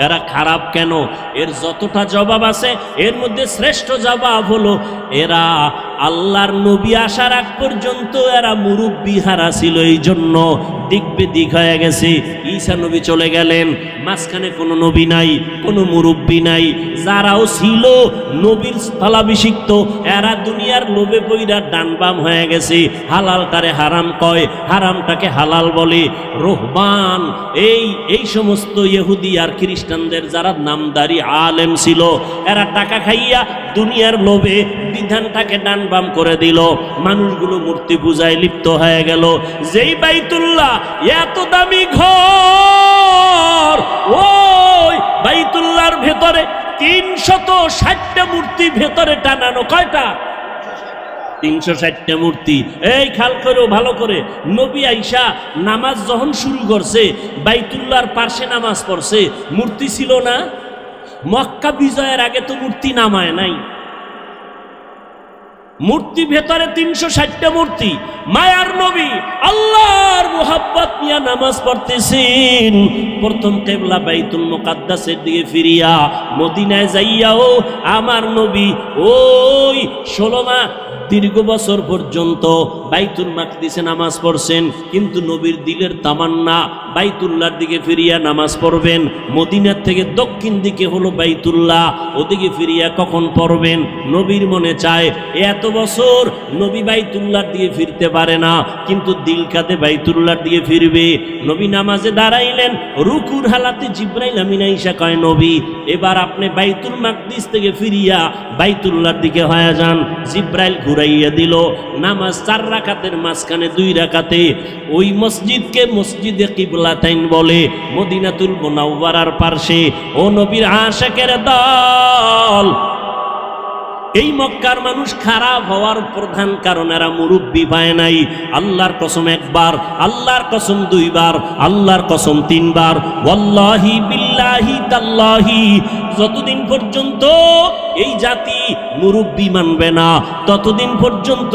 এরা খারাপ কেন? এর যতটা জবাব আছে, এর মধ্যে শ্রেষ্ঠ জবাব হলো এরা আল্লাহর নবী আসার আগ পর্যন্ত এরা মুরব্বি হারা ছিল, এই জন্য দিক বেদিক হয়ে গেছে। ঈসা নবী চলে গেলেন, মাঝখানে কোনো নবী নাই, কোনো মুরব্বি নাই। যারাও ছিল নবীর স্থলাভিষিক্ত, এরা দুনিয়ার লোভে পইরা ডান বাম হয়ে গেছে। হালালটারে হারাম কয়, হারামটাকে হালাল বলে। রোহবান এই সমস্ত ইহুদি আর খ্রিস্টানদের যারা নামদারি আলেম ছিল, এরা টাকা খাইয়া দুনিয়ার লোভে বিধানটাকে ডান বাম করে দিল। মানুষগুলো মূর্তি পূজায় লিপ্ত হয়ে গেল। যেই বাইতুল্লাহ এত দামি ঘর, ওই বাইতুল্লাহর ভেতরে 360টা মূর্তি ভেতরে টানানো। কয়টা? 360টা মূর্তি। এই খেয়াল করো ভালো করে, নবী আইসা নামাজ যখন শুরু করছে বাইতুল্লাহর পাশে নামাজ পড়ছে, মূর্তি ছিল না? মক্কা বিজয়ের আগে তো মূর্তি নামায় নাই, মূর্তি ভেতরে 360টা মূর্তি। মায়ার নবী আল্লাহর মুহাব্বত নিয়ে নামাজ পড়তেছেন, প্রথম কিবলা বাইতুল মুকাদ্দাসের দিকে ফিরিয়া মদিনায় যাইয়াও আমার নবী ওই 16 মাস দীর্ঘ বছর পর্যন্ত বাইতুল মাকদিসে নামাজ পড়ছেন, কিন্তু নবীর দিলের তামান্না বাইতুল্লাহর দিকে ফিরিয়া নামাজ পড়বেন। মদিনার থেকে দক্ষিণ দিকে হলো বাইতুল্লাহ, ওদিকে ফিরিয়া কখন পড়বেন? নবীর মনে চায় এত বছর নবী বাইতুল্লাহর দিকে ফিরতে পারে না, কিন্তু দিল কাঁদে বাইতুল্লাহর দিকে ফিরবে। নবী নামাজে দাঁড়াইলেন, রুকুর হালাতে জিব্রাইল আমিন আইসা কয়, নবী এবার আপনি বাইতুল মাকদিস থেকে ফিরিয়া বাইতুল্লাহর দিকে হয়ে যান। জিব্রাইল ঘুরাইয়া দিল। নামাজ 4 রাকাতের মাঝখানে 2 রাকাতে ওই মসজিদকে মসজিদে কিবলাতাইন বলে, মদিনাতুল মুনাওয়ারার পাশে। ও নবীর আশিকের দল, এই মক্কার মানুষ খারাপ হওয়ার প্রধান কারণ এরা মুরব্বি পায় নাই। আল্লাহর কসম একবার, আল্লাহর কসম 2 বার, আল্লাহর কসম 3 বার, ওয়াল্লাহি বিল্লাহি তাল্লাহি, যতদিন পর্যন্ত এই জাতি মুরব্বি মানবে না ততদিন পর্যন্ত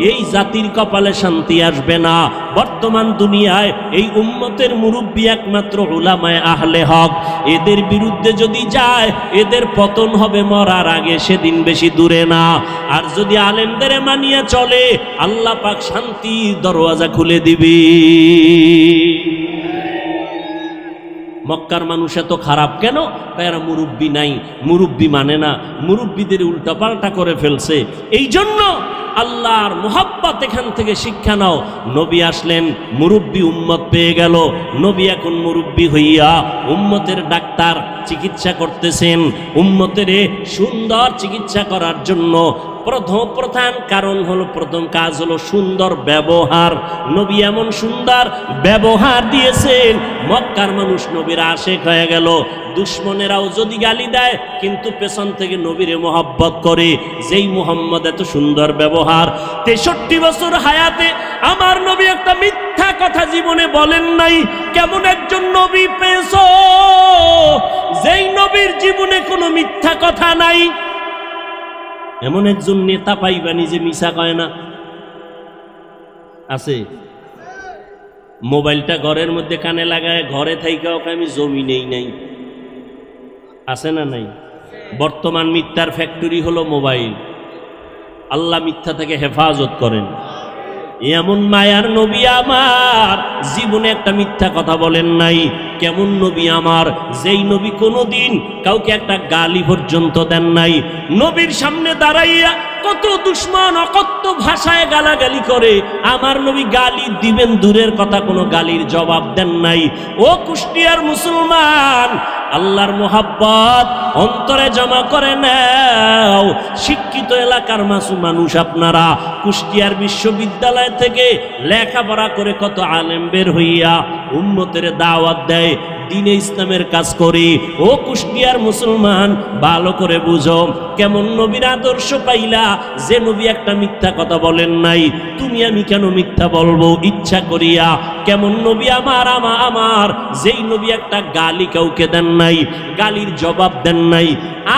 এই জাতির কপালে শান্তি আসবে না। বর্তমান দুনিয়ায় এই উম্মতের মুরব্বি একমাত্র উলামায়ে আহলে হক। এদের বিরুদ্ধে যদি যায় এদের পতন হবে মরার আগে, সেদিন বেশি দূরে না। আর যদি আলেমদের মানিয়ে চলে আল্লাহ পাক শান্তির দরওয়াজা খুলে দিবে। মক্কার মানুষ এত খারাপ কেন? এরা মুরব্বি নাই, মুরব্বি মানে না, মুরব্বিদের উল্টাপাল্টা করে ফেলছে। এই জন্য আল্লাহর মুহাব্বত এখান থেকে শিক্ষা নাও। নবী আসলেন, মুরব্বি উম্মত পেয়ে গেল। নবী এখন মুরব্বি হইয়া উম্মতের ডাক্তার, চিকিৎসা করতেছেন। উম্মতের সুন্দর চিকিৎসা করার জন্য প্রধান কারণ হলো, প্রথম কাজ হলো সুন্দর ব্যবহার। নবী এমন সুন্দর ব্যবহার দিয়েছেন, মক্কার মানুষ নবীর আশিক হয়ে গেল। দুশ্মনেরাও যদি গালি দেয় কিন্তু পেছন থেকে নবীরে মোহাব্বত করে। যেই মুহাম্মদ এত সুন্দর ব্যবহার, 63 বছর হায়াতে আমার নবী একটা মিথ্যা কথা জীবনে বলেন নাই। কেমন একজন নবী পেয়েছো যেই নবীর জীবনে কোনো মিথ্যা কথা নাই? এমন একজন নেতা পাইবানি যে মিছা কয় না? আছে? মোবাইলটা ঘরের মধ্যে কানে লাগায় ঘরে থাইকাও আমি জমি নেই নাই, আছে না নাই? বর্তমান মিথ্যার ফ্যাক্টরি হলো মোবাইল। আল্লাহ মিথ্যা থেকে হেফাজত করেন। এমন মায়ার নবী আমার জীবনে একটা মিথ্যা কথা বলেন নাই। কেমন নবী আমার, যেই নবী কোনোদিন কাউকে একটা গালি পর্যন্ত দেন নাই। নবীর সামনে দাঁড়াইয়া কত দুশ্মন অকথ্য ভাষায় গালাগালি করে, আমার নবী গালি দিবেন দূরের কথা, কোনো গালির জবাব দেন নাই। ও কুষ্টিয়ার মুসলমান, আল্লাহর মুহাব্বত অন্তরে জমা করে নাও। শিক্ষিত এলাকার মানুষ আপনারা, কুষ্টিয়ার বিশ্ববিদ্যালয় থেকে লেখাপড়া করে কত আলেম বের হইয়া উম্মতের দাওয়াত দেয়, দ্বীনে ইসলামের কাজ করি। ও কুষ্টিয়ার মুসলমান, ভালো করে বুঝো, কেমন নবীর আদর্শ পাইলা যে নবী একটা মিথ্যা কথা বলেন নাই। তুমি আমি কেন মিথ্যা বলবো ইচ্ছা করিয়া? কেমন নবী আমার যেই নবী একটা গালি কাউকে দেন নাই, গালির জবাব দেন নাই।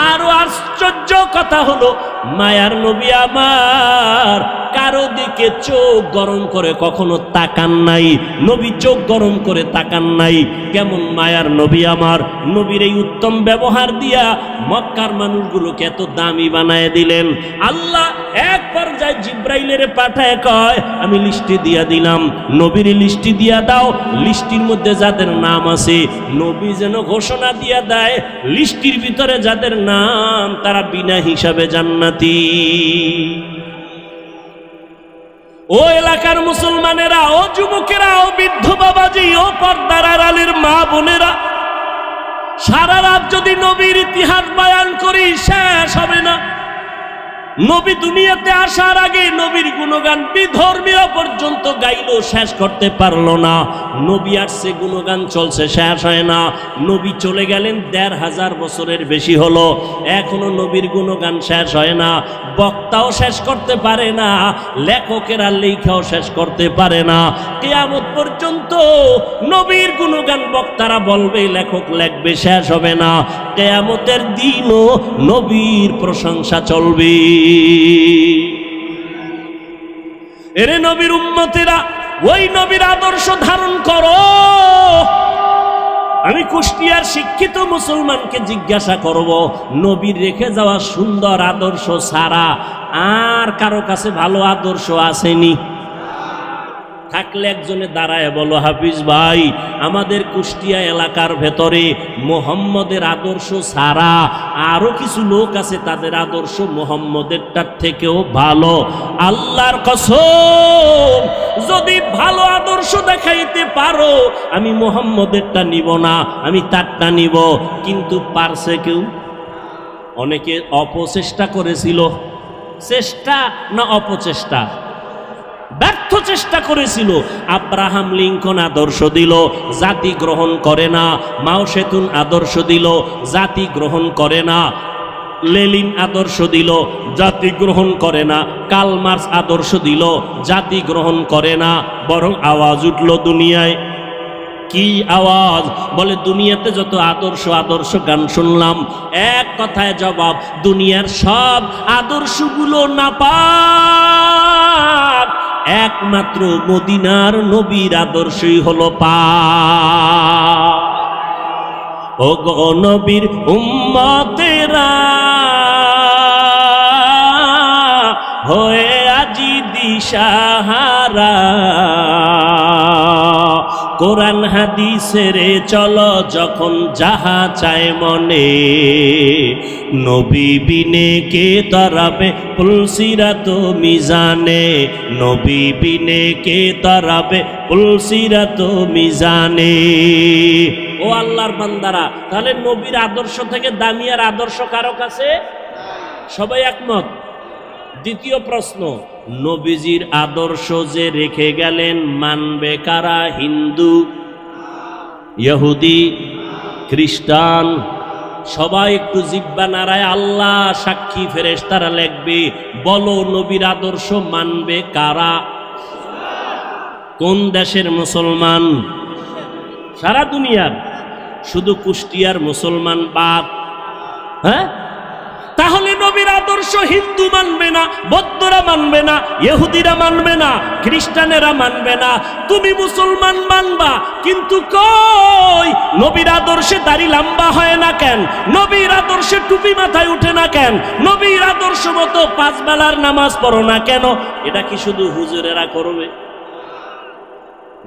আরো আশ্চর্য কথা হলো, মায়ার নবী আমার কারো দিকে চোখ গরম করে কখনো তাকান নাই। নবী চোখ গরম করে তাকান নাই। কেমন মায়ার নবী আমার, নবীর এই উত্তম ব্যবহার দিয়া মক্কার মানুষগুলোকে এত দামি বানায় দিলেন। আল্লাহ এক পর্যায়ে জিব্রাইলের পাঠায় কয়, আমি লিস্টি দিয়া দিলাম, নবীর লিস্টি দিয়া দাও। লিস্টির মধ্যে যাদের নাম আছে নবী যেন ঘোষণা দিয়া দেয়, লিস্টির ভিতরে যাদের নাম তারা বিনা হিসাবে জান্নাতি। ও এলাকার মুসলমানেরা, ও যুবকেরা, ও বৃদ্ধ বাবাজি, ও পর্দার আড়ালের মা বোনেরা, সারা রাত যদি নবীর ইতিহাস বয়ান করি শেষ হবে না। নবী দুনিয়াতে আসার আগে নবীর গুণগান বিধর্মীরা পর্যন্ত গাইলো শেষ করতে পারলো না। নবী আসছে, গুণগান চলছে, শেষ হয় না। নবী চলে গেলেন ১৫০০ বছরের বেশি হলো, এখনো নবীর গুণগান শেষ হয় না। বক্তাও শেষ করতে পারে না, লেখকেরা লেখাও শেষ করতে পারে না। কিয়ামত পর্যন্ত নবীর গুণগান বক্তারা বলবে, লেখক লেখবে, শেষ হবে না। কিয়ামতের দিনও নবীর প্রশংসা চলবে। এরে নবীর উম্মতেরা, ওই নবীর আদর্শ ধারণ করো। আমি কুষ্টিয়ার শিক্ষিত মুসলমানকে জিজ্ঞাসা করব, নবীর রেখে যাওয়া সুন্দর আদর্শ ছাড়া আর কারো কাছে ভালো আদর্শ আসেনি? থাকলে একজনে দাঁড়ায় বলো, হাফিজ ভাই, আমাদের কুষ্টিয়া এলাকার ভেতরে মোহাম্মদের আদর্শ ছাড়া আরো কিছু লোক আছে, তাদের আদর্শ মোহাম্মদেরটার থেকেও ভালো। আল্লাহর কসম, যদি ভালো আদর্শ দেখাইতে পারো, আমি মোহাম্মদেরটা নিব না, আমি তারটা নিব। কিন্তু পারছে কেউ? অনেকে অপচেষ্টা করেছিল। চেষ্টা না অপচেষ্টা? ব্যর্থ চেষ্টা করেছিল। আব্রাহাম লিঙ্কন আদর্শ দিল, জাতি গ্রহণ করে না। মাও সেতুন আদর্শ দিল, জাতি গ্রহণ করে না। লেলিন আদর্শ দিল, জাতি গ্রহণ করে না। কার্ল মার্কস আদর্শ দিল, জাতি গ্রহণ করে না। বরং আওয়াজ উঠল দুনিয়ায়। কি আওয়াজ? বলে, দুনিয়াতে যত আদর্শ আদর্শ গান শুনলাম, এক কথায় জবাব, দুনিয়ার সব আদর্শগুলো নাপাক, একমাত্র মদিনার নবীর আদর্শই হলো পাক। ও গো নবীর উম্মতেরা, হয়ে আজি দিশাহারা, কোরআন হাদিসের চলো যখন যাহা চায় মনে, নবী বিনে কে তরাবে পুলসিরাত মিজানে, নবী বিনে কে তরাবে পুলসিরাত মিজানে। ও আল্লাহর বান্দারা, তাহলে নবীর আদর্শ থেকে দামি আর আদর্শ কারো কাছে? সবাই একমত? দ্বিতীয় প্রশ্ন, নবীজির আদর্শ যে রেখে গেলেন, মানবে কারা? হিন্দু, ইহুদি, খ্রিস্টান? সবাই একটু জিহ্বা নাড়ায়, আল্লাহ সাক্ষী, ফেরেশতারা লিখবে। বলো, নবীর আদর্শ মানবে কারা? কোন দেশের মুসলমান? সারা দুনিয়ার, শুধু কুষ্টিয়ার মুসলমান বাদ। হ্যাঁ, তাহলে নবীর আদর্শ হিন্দু মানবে না, বৌদ্ধরা মানবে না, ইহুদিরা মানবে না, খ্রিস্টানেরা মানবে না, তুমি মুসলমান মানবা। কিন্তু কই, নবীর আদর্শে দাড়ি লম্বা হয় না কেন? নবীর আদর্শে টুপি মাথায় উঠে না কেন? নবীর আদর্শ মতো 5 বেলার নামাজ পড়ো না কেন? এটা কি শুধু হুজুরেরা করবে?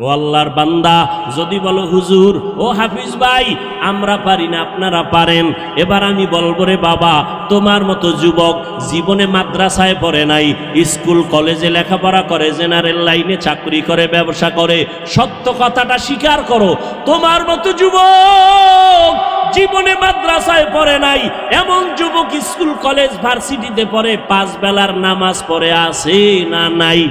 ও আল্লাহর বান্দা, যদি বলো হুজুর, ও হাফিজ ভাই, আমরা পারি না, আপনারা পারেন, এবার আমি বলবো, রে বাবা, তোমার মতো যুবক জীবনে মাদ্রাসায় পড়ে নাই, স্কুল কলেজে লেখাপড়া করে, জেনারেল লাইনে চাকরি করে, ব্যবসা করে, সত্য কথাটা স্বীকার করো। তোমার মতো যুবক জীবনে মাদ্রাসায় পড়ে নাই, এমন যুবক স্কুল কলেজ ভার্সিটিতে পড়ে, 5 বেলার নামাজ পড়ে আছে না নাই?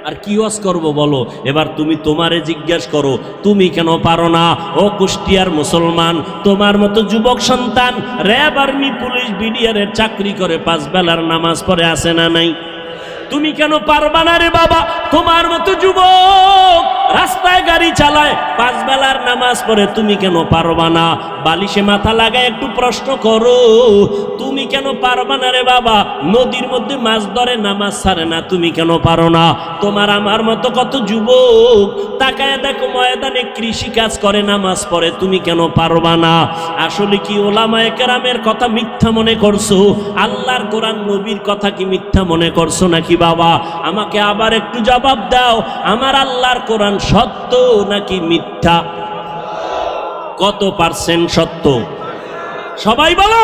আর কি ওয়াজ করবো বলো? এবার তুমি তোমারে জিজ্ঞাসা করো, তুমি কেন পারো না? ও কুষ্টিয়ার মুসলমান, তোমার মতো যুবক সন্তান র্যাব, আর্মি, পুলিশ, বিডিআরের চাকরি করে, 5 বেলার নামাজ পড়ে আছে না নাই? তুমি কেন পারবা না রে বাবা? তোমার মতো যুবক রাস্তায় গাড়ি চালায়, 5 বেলার নামাজ পড়ে, তুমি কেন পারবা না? বালিশে মাথা লাগায় একটু প্রশ্ন করো, তুমি কেন পারবা না রে বাবা? নদীর মধ্যে মাছ ধরে, নামাজ ছাড়ে না, তুমি কেন পারো না? তোমার আমার মতো কত যুবক তাকায় দেখো, ময়দানে কৃষি কাজ করে, নামাজ পড়ে, তুমি কেন পারবা না? আসলে কি ওলামায়ে কেরামের কথা মিথ্যা মনে করছো? আল্লাহর কোরআন, নবীর কথা কি মিথ্যা মনে করছো নাকি বাবা? আমাকে আবার একটু জবাব দাও, আমার আল্লাহর কোরআন সত্য নাকি মিথ্যা? কত পার্সেন্ট সত্য? সবাই বলো।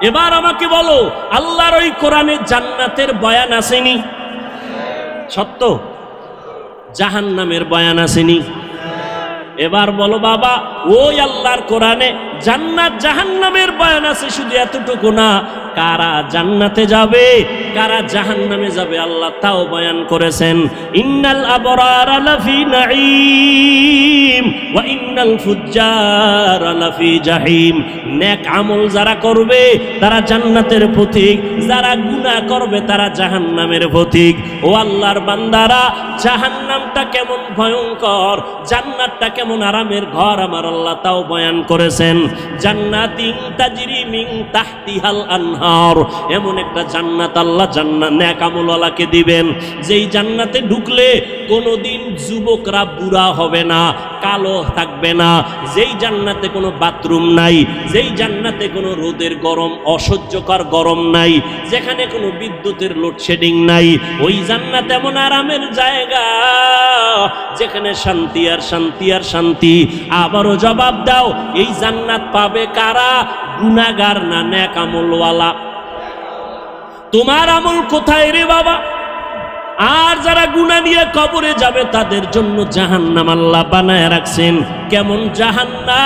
এবার আমাকে বলো, আল্লাহর ওই কোরআনে জান্নাতের বয়ান আসেনি? সত্য। জাহান্নামের বয়ান আসেনি? এবার বলো বাবা, ওই আল্লাহর কোরআনে জান্নাত জাহান্নামের বয়ান আছে, শুধু এতটুকু না, কারা জান্নাতে যাবে কারা জাহান্নামে যাবে আল্লাহ তাও বয়ান করেছেন। ইন্নাল আবরারা লাফি নাঈম ওয়া ইন্নাল ফুজ্জারা লাফি জাহিম। নেক আমল যারা করবে তারা জান্নাতের পথিক, যারা গুনাহ করবে তারা জাহান্নামের পথিক। ও আল্লাহর বান্দারা, জাহান্নামটা কেমন ভয়ঙ্কর, জান্নাতটা কেমন আরামের ঘর আমার আল্লাহ তাও বয়ান করেছেন। জান্নাতিন তাজরি মিন তাহতিহাল আনহার, এমন একটা জান্নাত আল্লাহ জান্নাত নেক আমলওয়ালাকে দিবেন, যেই জান্নাতে ঢুকলে কোনোদিন যুবকরা বুড়া হবে না, কালো থাকবে না, যেই জান্নাতে কোনো বাথরুম নাই, যেই জান্নাতে কোনো রোদের গরম অসহ্যকর গরম নাই, যেখানে কোনো বিদ্যুতের লোডশেডিং নাই, ওই জান্নাত এমন আরামের জায়গা যেখানে শান্তি আর শান্তি আর শান্তি। আবারও জবাব দাও, এই জান্নাত পাবে কারা? গুনাহগার না নেক আমলওয়ালা? তোমার আমল কোথায় রে বাবা? আর যারা গুনাহ নিয়ে কবরে যাবে তাদের জন্য জাহান্নাম আল্লাহ বানায় রাখছেন। কেমন জাহান্নাম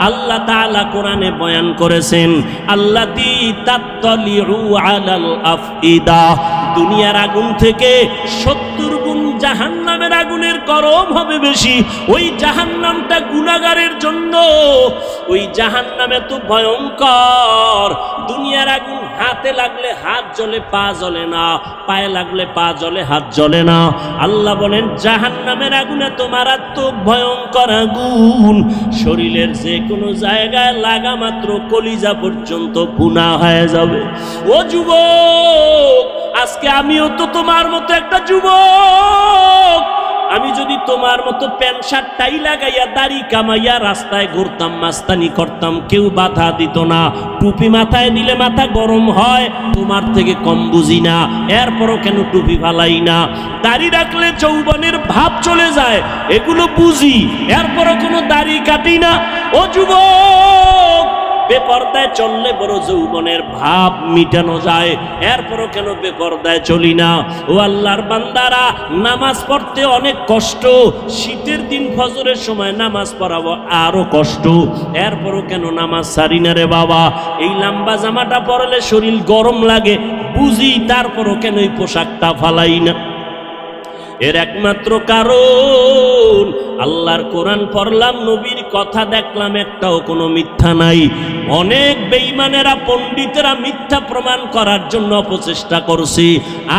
আল্লাহ তাআলা কোরআনে বয়ান করেছেন, আল্লাতী তাত্তালিউ আলাল আফইদা, দুনিয়ার আগুন থেকে 70 গুণ জাহান্নামের আগুনের গরম হবে বেশি। ওই জাহান্নামটা গুনাহগারের জন্য, ওই জাহান্নাম এত ভয়ঙ্কর, দুনিয়ার আগুন হাতে লাগলে হাত জ্বলে পা জ্বলে না, পায়ে লাগলে পা জ্বলে হাত জ্বলে না। আল্লাহ বলেন জাহান্নামের আগুন এত মারাত্মক ভয়ঙ্কর আগুন, শরীরের যে কোনো জায়গায় লাগা মাত্র কলিজা পর্যন্ত ভুনা হয়ে যাবে। ও যুবক, আজকে আমিও তো তোমার মতো একটা যুবক। আমি যদি তোমার মতো প্যান্ট শার্ট টাই লাগাইয়া দাড়ি কামাইয়া রাস্তায় ঘুরতাম, মাস্তানি করতাম, কেউ বাধা দিত না। টুপি মাথায় দিলে মাথা গরম হয়, তোমার থেকে কম বুঝি না, এরপরও কেন টুপি ফালাই না? দাড়ি রাখলে যৌবনের ভাব চলে যায়, এগুলো বুঝি, এরপরও কোনো দাড়ি কাটি না। ও যুবক, বেপরদায় চললে বড় যৌবনের ভাব মিটানো যায়, এরপরও কেন বেপরদায় চলি না? ও আল্লাহর বান্দারা, নামাজ পড়তে অনেক কষ্ট, শীতের দিন ফজরের সময় নামাজ পড়াবো আরো কষ্ট, এরপরও কেন নামাজ ছাড়ি না রে বাবা? এই লম্বা জামাটা পরলে শরীর গরম লাগে, বুঝি, তারপরও কেন এই পোশাকটা ফালাই না? এর একমাত্র কারণ, আল্লাহর কোরআন পড়লাম, নবীর কথা দেখলাম, একটাও কোনো মিথ্যা নাই। অনেক বেঈমানেরা, পণ্ডিতেরা মিথ্যা প্রমাণ করার জন্য অপচেষ্টা করছি,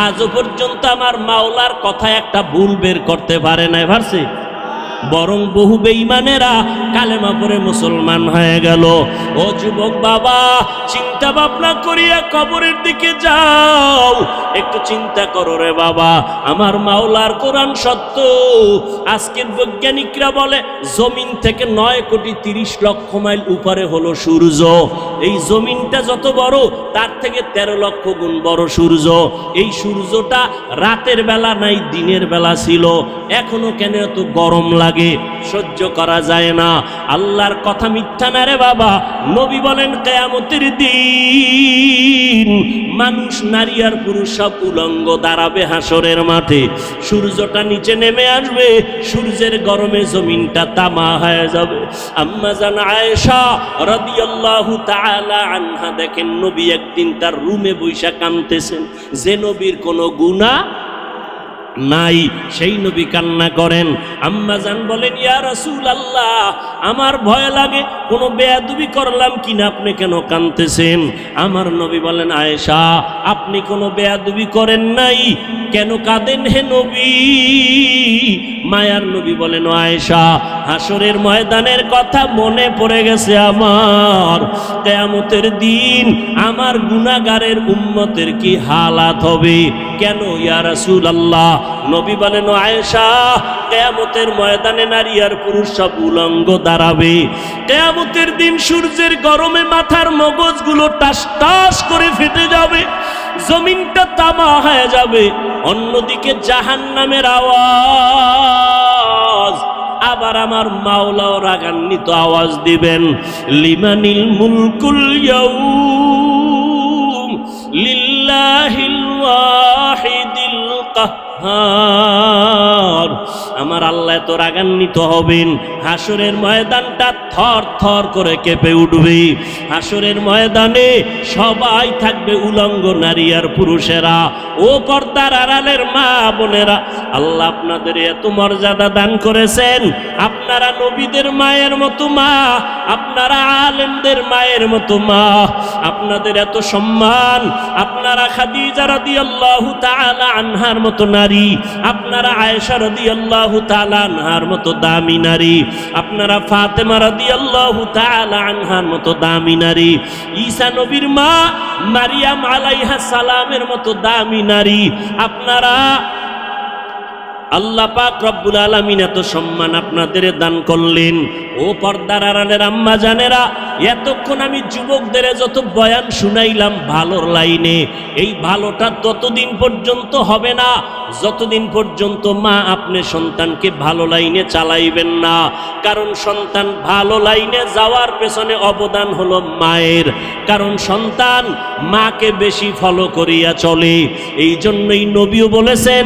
আজও পর্যন্ত আমার মাওলার কথা একটা ভুল বের করতে পারে নাই, পারছে? বরং বহু বেঈমানেরা কালেমা পড়ে মুসলমান হয়ে গেল। ও যুবক বাবা, চিন্তা ভাবনা করিয়া কবরের দিকে যাও, একটু চিন্তা করো রে বাবা, আমার মাওলার কোরআন সত্য। আজকের বৈজ্ঞানিকরা বলে জমিন থেকে 9,30,00,000 মাইল উপরে হলো সূর্য। এই জমিনটা যত বড়, তার থেকে 13 লক্ষ গুণ বড় সূর্য। এই সূর্যটা রাতের বেলা নাই, দিনের বেলা ছিল, এখনো কেন এত গরম লাগে, সহ্য করা যায় না? আল্লাহর কথা মিথ্যা না রে বাবা। নবী বলেন কিয়ামতের দিন মানুষ, নারী আর পুরুষ সব উলঙ্গ দাঁড়াবে হাসরের মাঠে, সূর্যটা নিচে নেমে আসবে, সূর্যের গরমে জমিনটা তামা হয়ে যাবে। আম্মা জান আয়েশা রাদিয়াল্লাহু তাআলা আনহা দেখেন, নবী একদিন তার রুমে বৈশা কাঁদতেছেন, যে নবীর কোনো গুনাহ নাই, সেই নবী কান্না করেন। আম্মা জান বলেন, ইয়া রাসূলুল্লাহ, আমার ভয় লাগে কোনো বেয়াদবি করলাম কিনা, আপনি কেন কাঁদতেছেন? আমার নবী বলেন, আয়েশা, আপনি কোনো বেয়াদবি করেন নাই, কেন কাঁদেন হে নবী? মায়ার নবী বলেন, ও আয়েশা, হাসরের ময়দানের কথা মনে পড়ে গেছে আমার। কিয়ামতের দিন আমার গুনাহগারের উম্মতের কি হালাত হবে? কেন ইয়া রাসূলুল্লাহ? নবী বলেন, ও আয়েশা, কিয়ামতের ময়দানে নারী আর পুরুষ সব উলঙ্গ দাঁড়াবে। কিয়ামতের দিন সূর্যের গরমে মাথার মগজগুলো টাস টাস করে ফেটে যাবে, জমিনটা তামা হয়ে যাবে। অন্যদিকে জাহান্নামের আওয়াজ, আবার আমার মাওলাও রাগান্বিত আওয়াজ দিবেন, লিমানিল মুলকুল ইয়াউম লিল্লাহিল ওয়াহিদিল কাহ্হার। আমার আল্লাহ এত রাগান্বিত হবেন, হাসরের ময়দানটা থর থর করে কেঁপে উঠবে। হাসরের ময়দানে সবাই থাকবে উলঙ্গ নারী আর পুরুষেরা। ও পর্দার আড়ালের মা বোনেরা, আল্লাহ আপনাদের এত মর্যাদা দান করেছেন। আপনারা নবীদের মায়ের মতো মা, আপনারা আলেমদের মায়ের মতো মা, আপনাদের এত সম্মান। আপনারা খাদিজা রাদিয়াল্লাহু তাআলা আনহার মতো নারী, আপনারা আয়েশা রাদিয়াল্লাহু তাআলা আনহার মতো দামি নারী, আপনারা ফাতেমা রাদিয়াল্লাহু তাআলা আনহার মতো দামি নারী, ঈসা নবীর মা মারিয়াম আলাইহাস সালামের মতো দামি নারী। আপনারা আল্লাহ পাক রব্বুল আলামিন এত সম্মান আপনাদের দান করলেন। ও পর্দার আড়ালের আম্মা জানেরা, এতক্ষণ আমি যুবকদের যত বয়ান শুনাইলাম ভালোর লাইনে, এই ভালোটা ততদিন পর্যন্ত হবে না যতদিন পর্যন্ত মা আপনি সন্তানকে ভালো লাইনে চালাইবেন না। কারণ সন্তান ভালো লাইনে যাওয়ার পেছনে অবদান হলো মায়ের, কারণ সন্তান মাকে বেশি ফলো করিয়া চলে। এই জন্যই নবীও বলেছেন,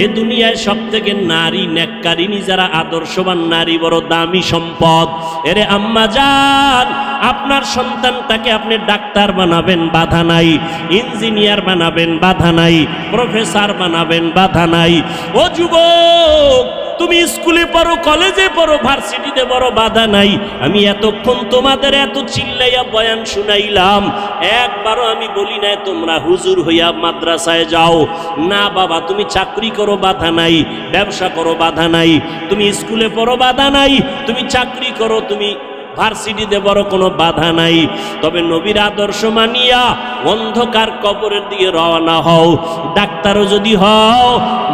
এ দুনিয়ায় সব থেকে নারী নেককারিনী যারা আদর্শবান নারী বড় দামি সম্পদ। এরে আম্মা জান, আপনার সন্তানটাকে আপনি ডাক্তার বানাবেন, বাধা নাই। ইঞ্জিনিয়ার বানাবেন, বাধা নাই। প্রফেসর বানাবেন, বাধা নাই। ও যুবক, তুমি স্কুলে পড়ো, কলেজে পড়ো, ভার্সিটিতে পড়ো, বাধা নাই। আমি এতক্ষণ তোমাদের এত চিল্লাইয়া বয়ান শুনাইলাম, একবারও আমি বলি নাই তোমরা হুজুর হইয়া মাদ্রাসায় যাও। না বাবা, তুমি চাকরি করো, বাধা নাই। ব্যবসা করো, বাধা নাই। তুমি স্কুলে পড়ো, বাধা নাই। তুমি চাকরি করো, তুমি ভার্সিটিতে বড় কোনো বাধা নাই। তবে নবীর আদর্শ মানিয়া অন্ধকার কবরের দিকে রওনা হও। ডাক্তারও যদি হও,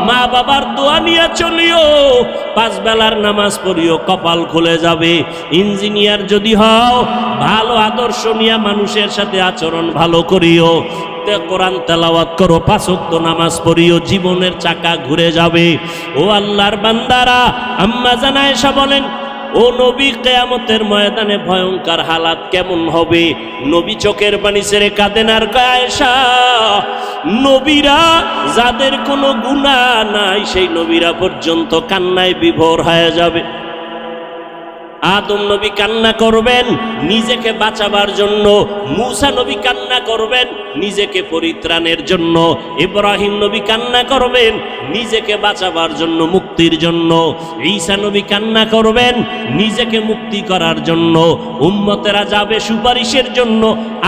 মা বাবার দোয়া নিয়ে চলিও, 5 বেলার নামাজ পড়িও, কপাল খুলে যাবে। ইঞ্জিনিয়ার যদি হও, ভালো আদর্শ নিয়ে মানুষের সাথে আচরণ ভালো করিও, কোরআন তেলাওয়াত করো, 5 ওয়াক্ত নামাজ পড়িও, জীবনের চাকা ঘুরে যাবে। ও আল্লাহর বান্দারা, আম্মা জান আয়েশা বলেন, ও নবী, কিয়ামতের ময়দানে ভয়ঙ্কর হালাত কেমন হবে? নবী চোখের পানি ছেড়ে কাঁদেন আর কয়, আয়েশা, নবীরা যাদের কোনো গুনাহ নাই সেই নবীরা পর্যন্ত কান্নায় বিভোর হয়ে যাবে। আদম নবী কান্না করবেন নিজেকে বাঁচাবার জন্য, মূসা নবী কান্না করবেন নিজেকে পরিত্রাণের জন্য, ইব্রাহিম নবী কান্না করবেন নিজেকে বাঁচাবার জন্য, মুক্তির জন্য, ঈসা নবী কান্না করবেন নিজেকে মুক্তি করার জন্য। উম্মতেরা যাবে সুপারিশের জন্য,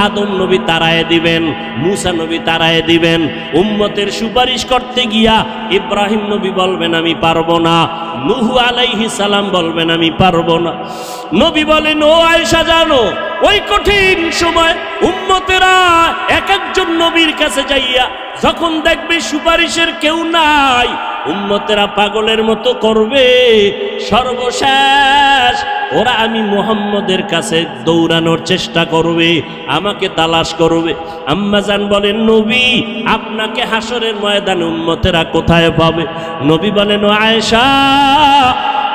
আদম নবী তাড়ায় দিবেন, মূসা নবী তাড়ায় দিবেন। উম্মতের সুপারিশ করতে গিয়া ইব্রাহিম নবী বলবেন আমি পারবো না, নূহ আলাইহিস সালাম বলবেন আমি পারবো না। নবী বলেন, ও আয়েশা জানো, ওই কঠিন সময় উম্মতেরা এক একজন নবীর কাছে যাইয়া যখন দেখবে সুপারিশের কেউ নাই, উম্মতেরা পাগলের মতো করবে। সর্বশেষ ওরা আমি মুহাম্মদের কাছে দৌড়ানোর চেষ্টা করবে, আমাকে তালাশ করবে। আম্মা জান বলেন, নবী আপনাকে হাসরের ময়দানে উম্মতেরা কোথায় পাবে? নবী বলেন, ও আয়েশা,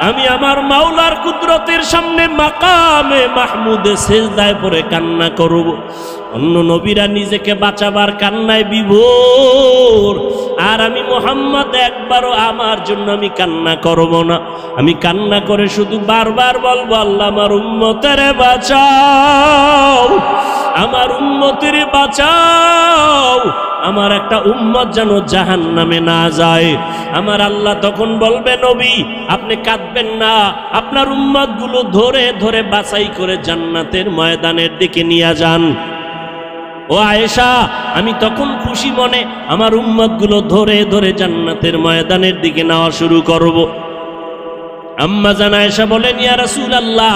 আমি আমার মাওলার কুদরতের সামনে মাকামে মাহমুদে সেজদায় পড়ে কান্না করব। অন্য নবীরা নিজেকে বাঁচাবার কান্নায় বিভোর, আর আমি মুহাম্মদ একবারও আমার জন্য আমি কান্না করব না। আমি কান্না করে শুধু বারবার বলবো, আল্লাহ আমার উম্মতেরে বাঁচাও, আমার উম্মতেরে বাঁচাও, আমার একটা উম্মত যেন জাহান্নামে না যায়। আমার আল্লাহ তখন বলবে, নবী আপনি কাঁদবেন না, আপনার উম্মত গুলো ধরে ধরে বাছাই করে জান্নাতের ময়দানের দিকে নিয়ে যান। ও আয়েশা, আমি তখন খুশি মনে আমার উম্মত গুলো ধরে ধরে জান্নাতের ময়দানের দিকে নেওয়া শুরু করব। আম্মা জান আয়েশা বলেন, ইয়া রাসূলুল্লাহ,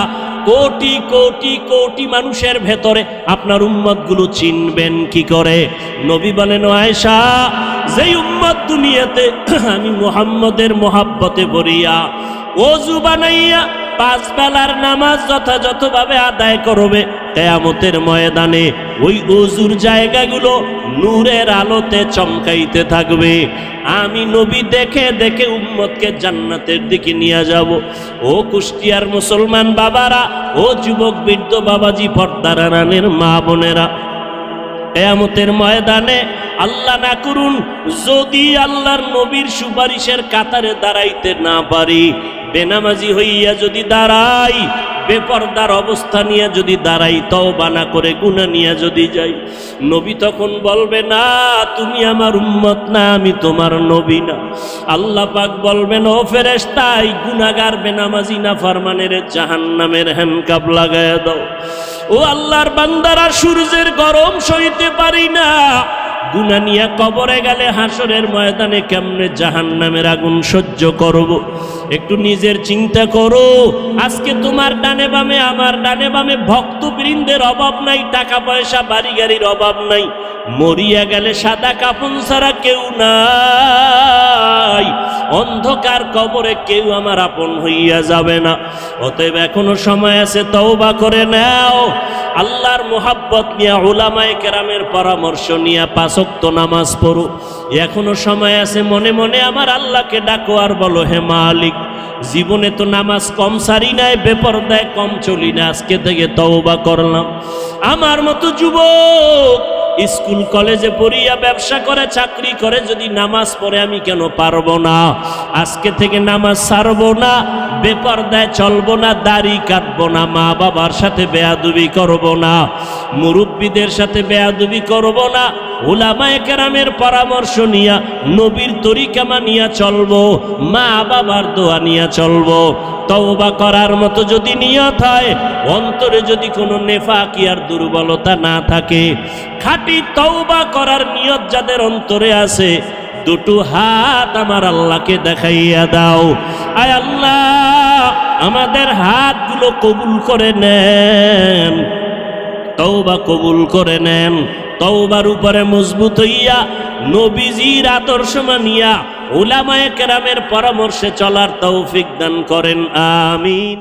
কোটি কোটি কোটি মানুষের ভেতরে আপনার উম্মত গুলো চিনবেন কি করে? নবী বলেন, ও আয়েশা, যেই উম্মত দুনিয়াতে আমি মুহাম্মদের মোহাব্বতে ভরিয়া ওযু বানাইয়া 5 বেলার নামাজ যথাযথভাবে আদায় করবে, কিয়ামতের ময়দানে ওই ওযুর জায়গাগুলো নূরের আলোতে চমকাইতে থাকবে। আমি নবী দেখে দেখে উম্মতকে জান্নাতের দিকে নিয়ে যাব। ও কুষ্টিয়ার মুসলমান বাবারা, ও যুবক বৃদ্ধ বাবাজি, পর্দার আড়ালের মা বোনেরা, কিয়ামতের ময়দানে আল্লাহ না করুন যদি আল্লাহর নবীর সুপারিশের কাতারে দাঁড়াইতে না পারি, বেনামাজি হইয়া যদি দাঁড়াই, বেপরদার অবস্থা নিয়ে যদি দাঁড়াই, তওবা না করে গুনাহ নিয়ে যদি যাই, নবী তখন বলবে না তুমি আমার উম্মত না, আমি তোমার নবী না। আল্লাহ পাক বলবেন ও ফেরেশতা, এই গুনাহগার বেনামাজি নাফরমানের জাহান্নামের হ্যান্ডকাপ লাগায়া দাও। ও আল্লাহর বান্দারা, সূর্যের গরম সইতে পারি না, গুনাহ নিয়ে কবরে গেলে হাসরের ময়দানে কেমনে জাহান্নামের আগুন সহ্য করব? একটু নিজের চিন্তা করো। আজকে তোমার ডানে বামে, আমার ডানে বামে ভক্তবৃন্দের অভাব নাই, টাকা পয়সা বাড়ি গাড়ির অভাব নাই, মরিয়া গেলে সাদা কাফন ছাড়া কেউ নাই, অন্ধকার কবরে কেউ আমার আপন হইয়া যাবে না। অতএব এখনো সময় আছে, তওবা করে নাও। আল্লাহর মোহাব্বত নিয়ে, উলামায়ে কেরামের পরামর্শ নিয়ে 5 ওয়াক্ত নামাজ পড়ো। এখনো সময় আছে, মনে মনে আমার আল্লাহকে ডাকো আর বলো, হে মালিক, জীবনে তো নামাজ কম সারি নাই, বেপরদায় কম চলি না, আজকে থেকে তওবা করলাম। আমার মতো যুবক স্কুল কলেজে পড়িয়া, ব্যবসা করে, চাকরি করে যদি নামাজ পড়ে, আমি কেন পারবো না? আজকে থেকে নামাজ ছাড়বো না, বেপরদায় চলবো না, দাড়ি কাটবো না, মা বাবার সাথে বেয়াদবি করবো না, মুরব্বীদের সাথে বেয়াদবি করবো না, উলামায়ে কেরামের পরামর্শ নিয়া, নবীর তরিকা মানিয়া চলবো, মা বাবার দোয়া নিয়া চলবো। তওবা করার মতো যদি নিয়ত হয়, অন্তরে যদি কোনো নেফাকি আর দুর্বলতা না থাকে, খাঁটি তওবা করার নিয়ত যাদের অন্তরে আছে, দুটো হাত আমার আল্লাহকে দেখাইয়া দাও। আয় আল্লাহ, আমাদের হাতগুলো কবুল করে নেন, তওবা কবুল করে নেন। তওবার উপরে মজবুত হইয়া, নবীজির আদর্শ মানিয়া, উলামায়ে কেরামের পরামর্শে চলার তৌফিক দান করেন। আমিন।